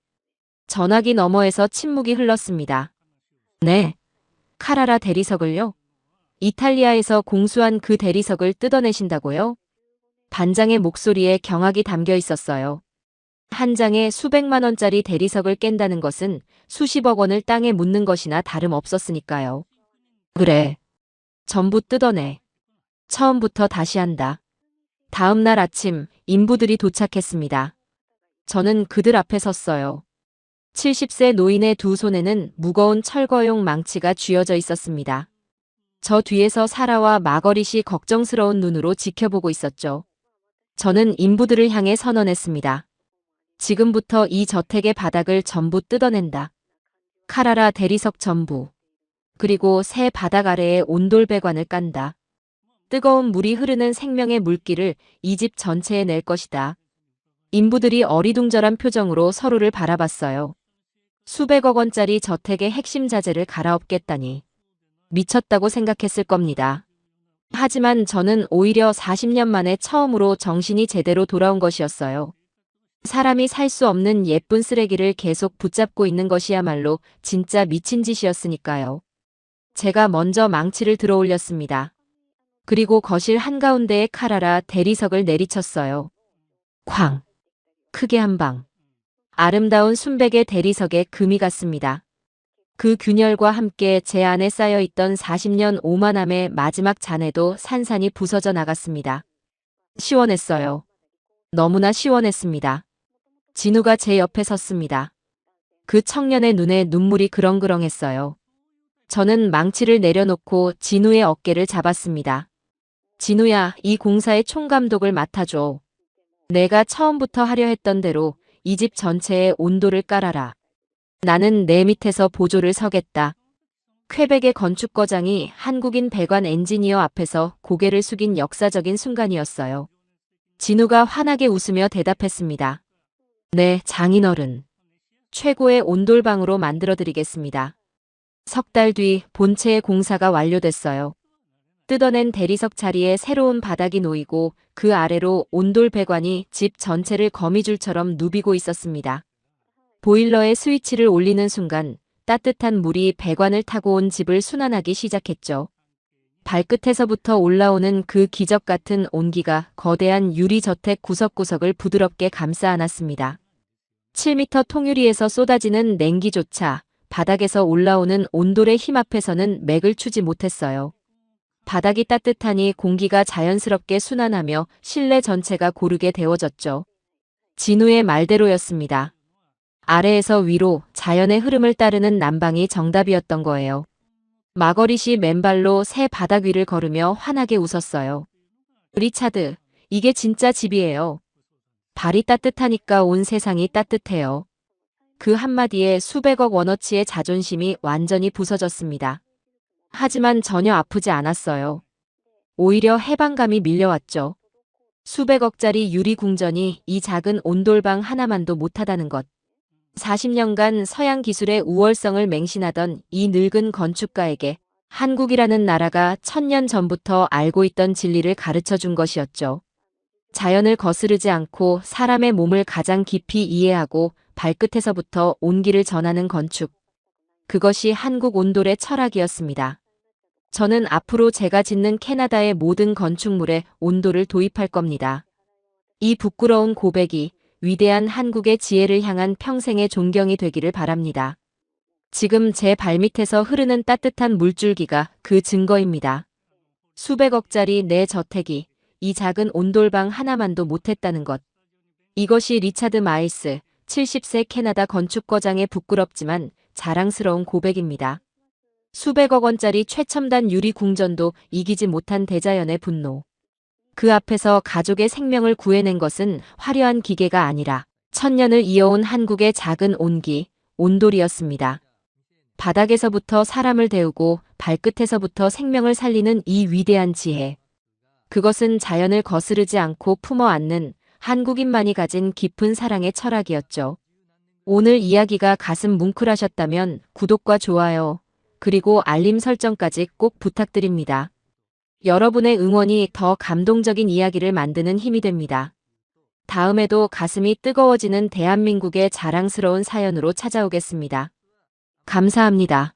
전화기 너머에서 침묵이 흘렀습니다. 네. 카라라 대리석을요? 이탈리아에서 공수한 그 대리석을 뜯어내신다고요? 반장의 목소리에 경악이 담겨 있었어요. 한 장에 수백만 원짜리 대리석을 깬다는 것은 수십억 원을 땅에 묻는 것이나 다름없었으니까요. 그래. 전부 뜯어내. 처음부터 다시 한다. 다음 날 아침 인부들이 도착했습니다. 저는 그들 앞에 섰어요. 70세 노인의 두 손에는 무거운 철거용 망치가 쥐어져 있었습니다. 저 뒤에서 사라와 마거릿이 걱정스러운 눈으로 지켜보고 있었죠. 저는 인부들을 향해 선언했습니다. 지금부터 이 저택의 바닥을 전부 뜯어낸다. 카라라 대리석 전부. 그리고 새 바닥 아래에 온돌배관을 깐다. 뜨거운 물이 흐르는 생명의 물길을 이 집 전체에 낼 것이다. 인부들이 어리둥절한 표정으로 서로를 바라봤어요. 수백억 원짜리 저택의 핵심 자재를 갈아엎겠다니. 미쳤다고 생각했을 겁니다. 하지만 저는 오히려 40년 만에 처음으로 정신이 제대로 돌아온 것이었어요. 사람이 살 수 없는 예쁜 쓰레기를 계속 붙잡고 있는 것이야말로 진짜 미친 짓이었으니까요. 제가 먼저 망치를 들어 올렸습니다. 그리고 거실 한가운데에 카라라 대리석을 내리쳤어요. 쾅! 크게 한 방. 아름다운 순백의 대리석에 금이 갔습니다. 그 균열과 함께 제 안에 쌓여있던 40년 오만함의 마지막 잔해도 산산이 부서져 나갔습니다. 시원했어요. 너무나 시원했습니다. 진우가 제 옆에 섰습니다. 그 청년의 눈에 눈물이 그렁그렁했어요. 저는 망치를 내려놓고 진우의 어깨를 잡았습니다. 진우야, 이 공사의 총감독을 맡아줘. 내가 처음부터 하려 했던 대로 이 집 전체에 온도를 깔아라. 나는 내 밑에서 보조를 서겠다. 퀘벡의 건축거장이 한국인 배관 엔지니어 앞에서 고개를 숙인 역사적인 순간이었어요. 진우가 환하게 웃으며 대답했습니다. 네, 장인어른. 최고의 온돌방으로 만들어드리겠습니다. 석 달 뒤 본체의 공사가 완료됐어요. 뜯어낸 대리석 자리에 새로운 바닥이 놓이고 그 아래로 온돌 배관이 집 전체를 거미줄처럼 누비고 있었습니다. 보일러의 스위치를 올리는 순간 따뜻한 물이 배관을 타고 온 집을 순환하기 시작했죠. 발끝에서부터 올라오는 그 기적 같은 온기가 거대한 유리저택 구석구석을 부드럽게 감싸 안았습니다. 7m 통유리에서 쏟아지는 냉기조차 바닥에서 올라오는 온돌의 힘 앞에서는 맥을 추지 못했어요. 바닥이 따뜻하니 공기가 자연스럽게 순환하며 실내 전체가 고르게 데워졌죠. 진우의 말대로였습니다. 아래에서 위로 자연의 흐름을 따르는 난방이 정답이었던 거예요. 마거릿이 맨발로 새 바닥 위를 걸으며 환하게 웃었어요. 리차드, 이게 진짜 집이에요. 발이 따뜻하니까 온 세상이 따뜻해요. 그 한마디에 수백억 원어치의 자존심이 완전히 부서졌습니다. 하지만 전혀 아프지 않았어요. 오히려 해방감이 밀려왔죠. 수백억짜리 유리궁전이 이 작은 온돌방 하나만도 못하다는 것. 40년간 서양 기술의 우월성을 맹신하던 이 늙은 건축가에게 한국이라는 나라가 1000년 전부터 알고 있던 진리를 가르쳐 준 것이었죠. 자연을 거스르지 않고 사람의 몸을 가장 깊이 이해하고 발끝에서부터 온기를 전하는 건축. 그것이 한국 온돌의 철학이었습니다. 저는 앞으로 제가 짓는 캐나다의 모든 건축물에 온돌을 도입할 겁니다. 이 부끄러운 고백이 위대한 한국의 지혜를 향한 평생의 존경이 되기를 바랍니다. 지금 제 발밑에서 흐르는 따뜻한 물줄기가 그 증거입니다. 수백억짜리 내 저택이 이 작은 온돌방 하나만도 못했다는 것. 이것이 리차드 마일스 70세 캐나다 건축거장의 부끄럽지만 자랑스러운 고백입니다. 수백억 원짜리 최첨단 유리 궁전도 이기지 못한 대자연의 분노. 그 앞에서 가족의 생명을 구해낸 것은 화려한 기계가 아니라 천년을 이어온 한국의 작은 온기, 온돌이었습니다. 바닥에서부터 사람을 데우고 발끝에서부터 생명을 살리는 이 위대한 지혜. 그것은 자연을 거스르지 않고 품어 안는 한국인만이 가진 깊은 사랑의 철학이었죠. 오늘 이야기가 가슴 뭉클하셨다면 구독과 좋아요, 그리고 알림 설정까지 꼭 부탁드립니다. 여러분의 응원이 더 감동적인 이야기를 만드는 힘이 됩니다. 다음에도 가슴이 뜨거워지는 대한민국의 자랑스러운 사연으로 찾아오겠습니다. 감사합니다.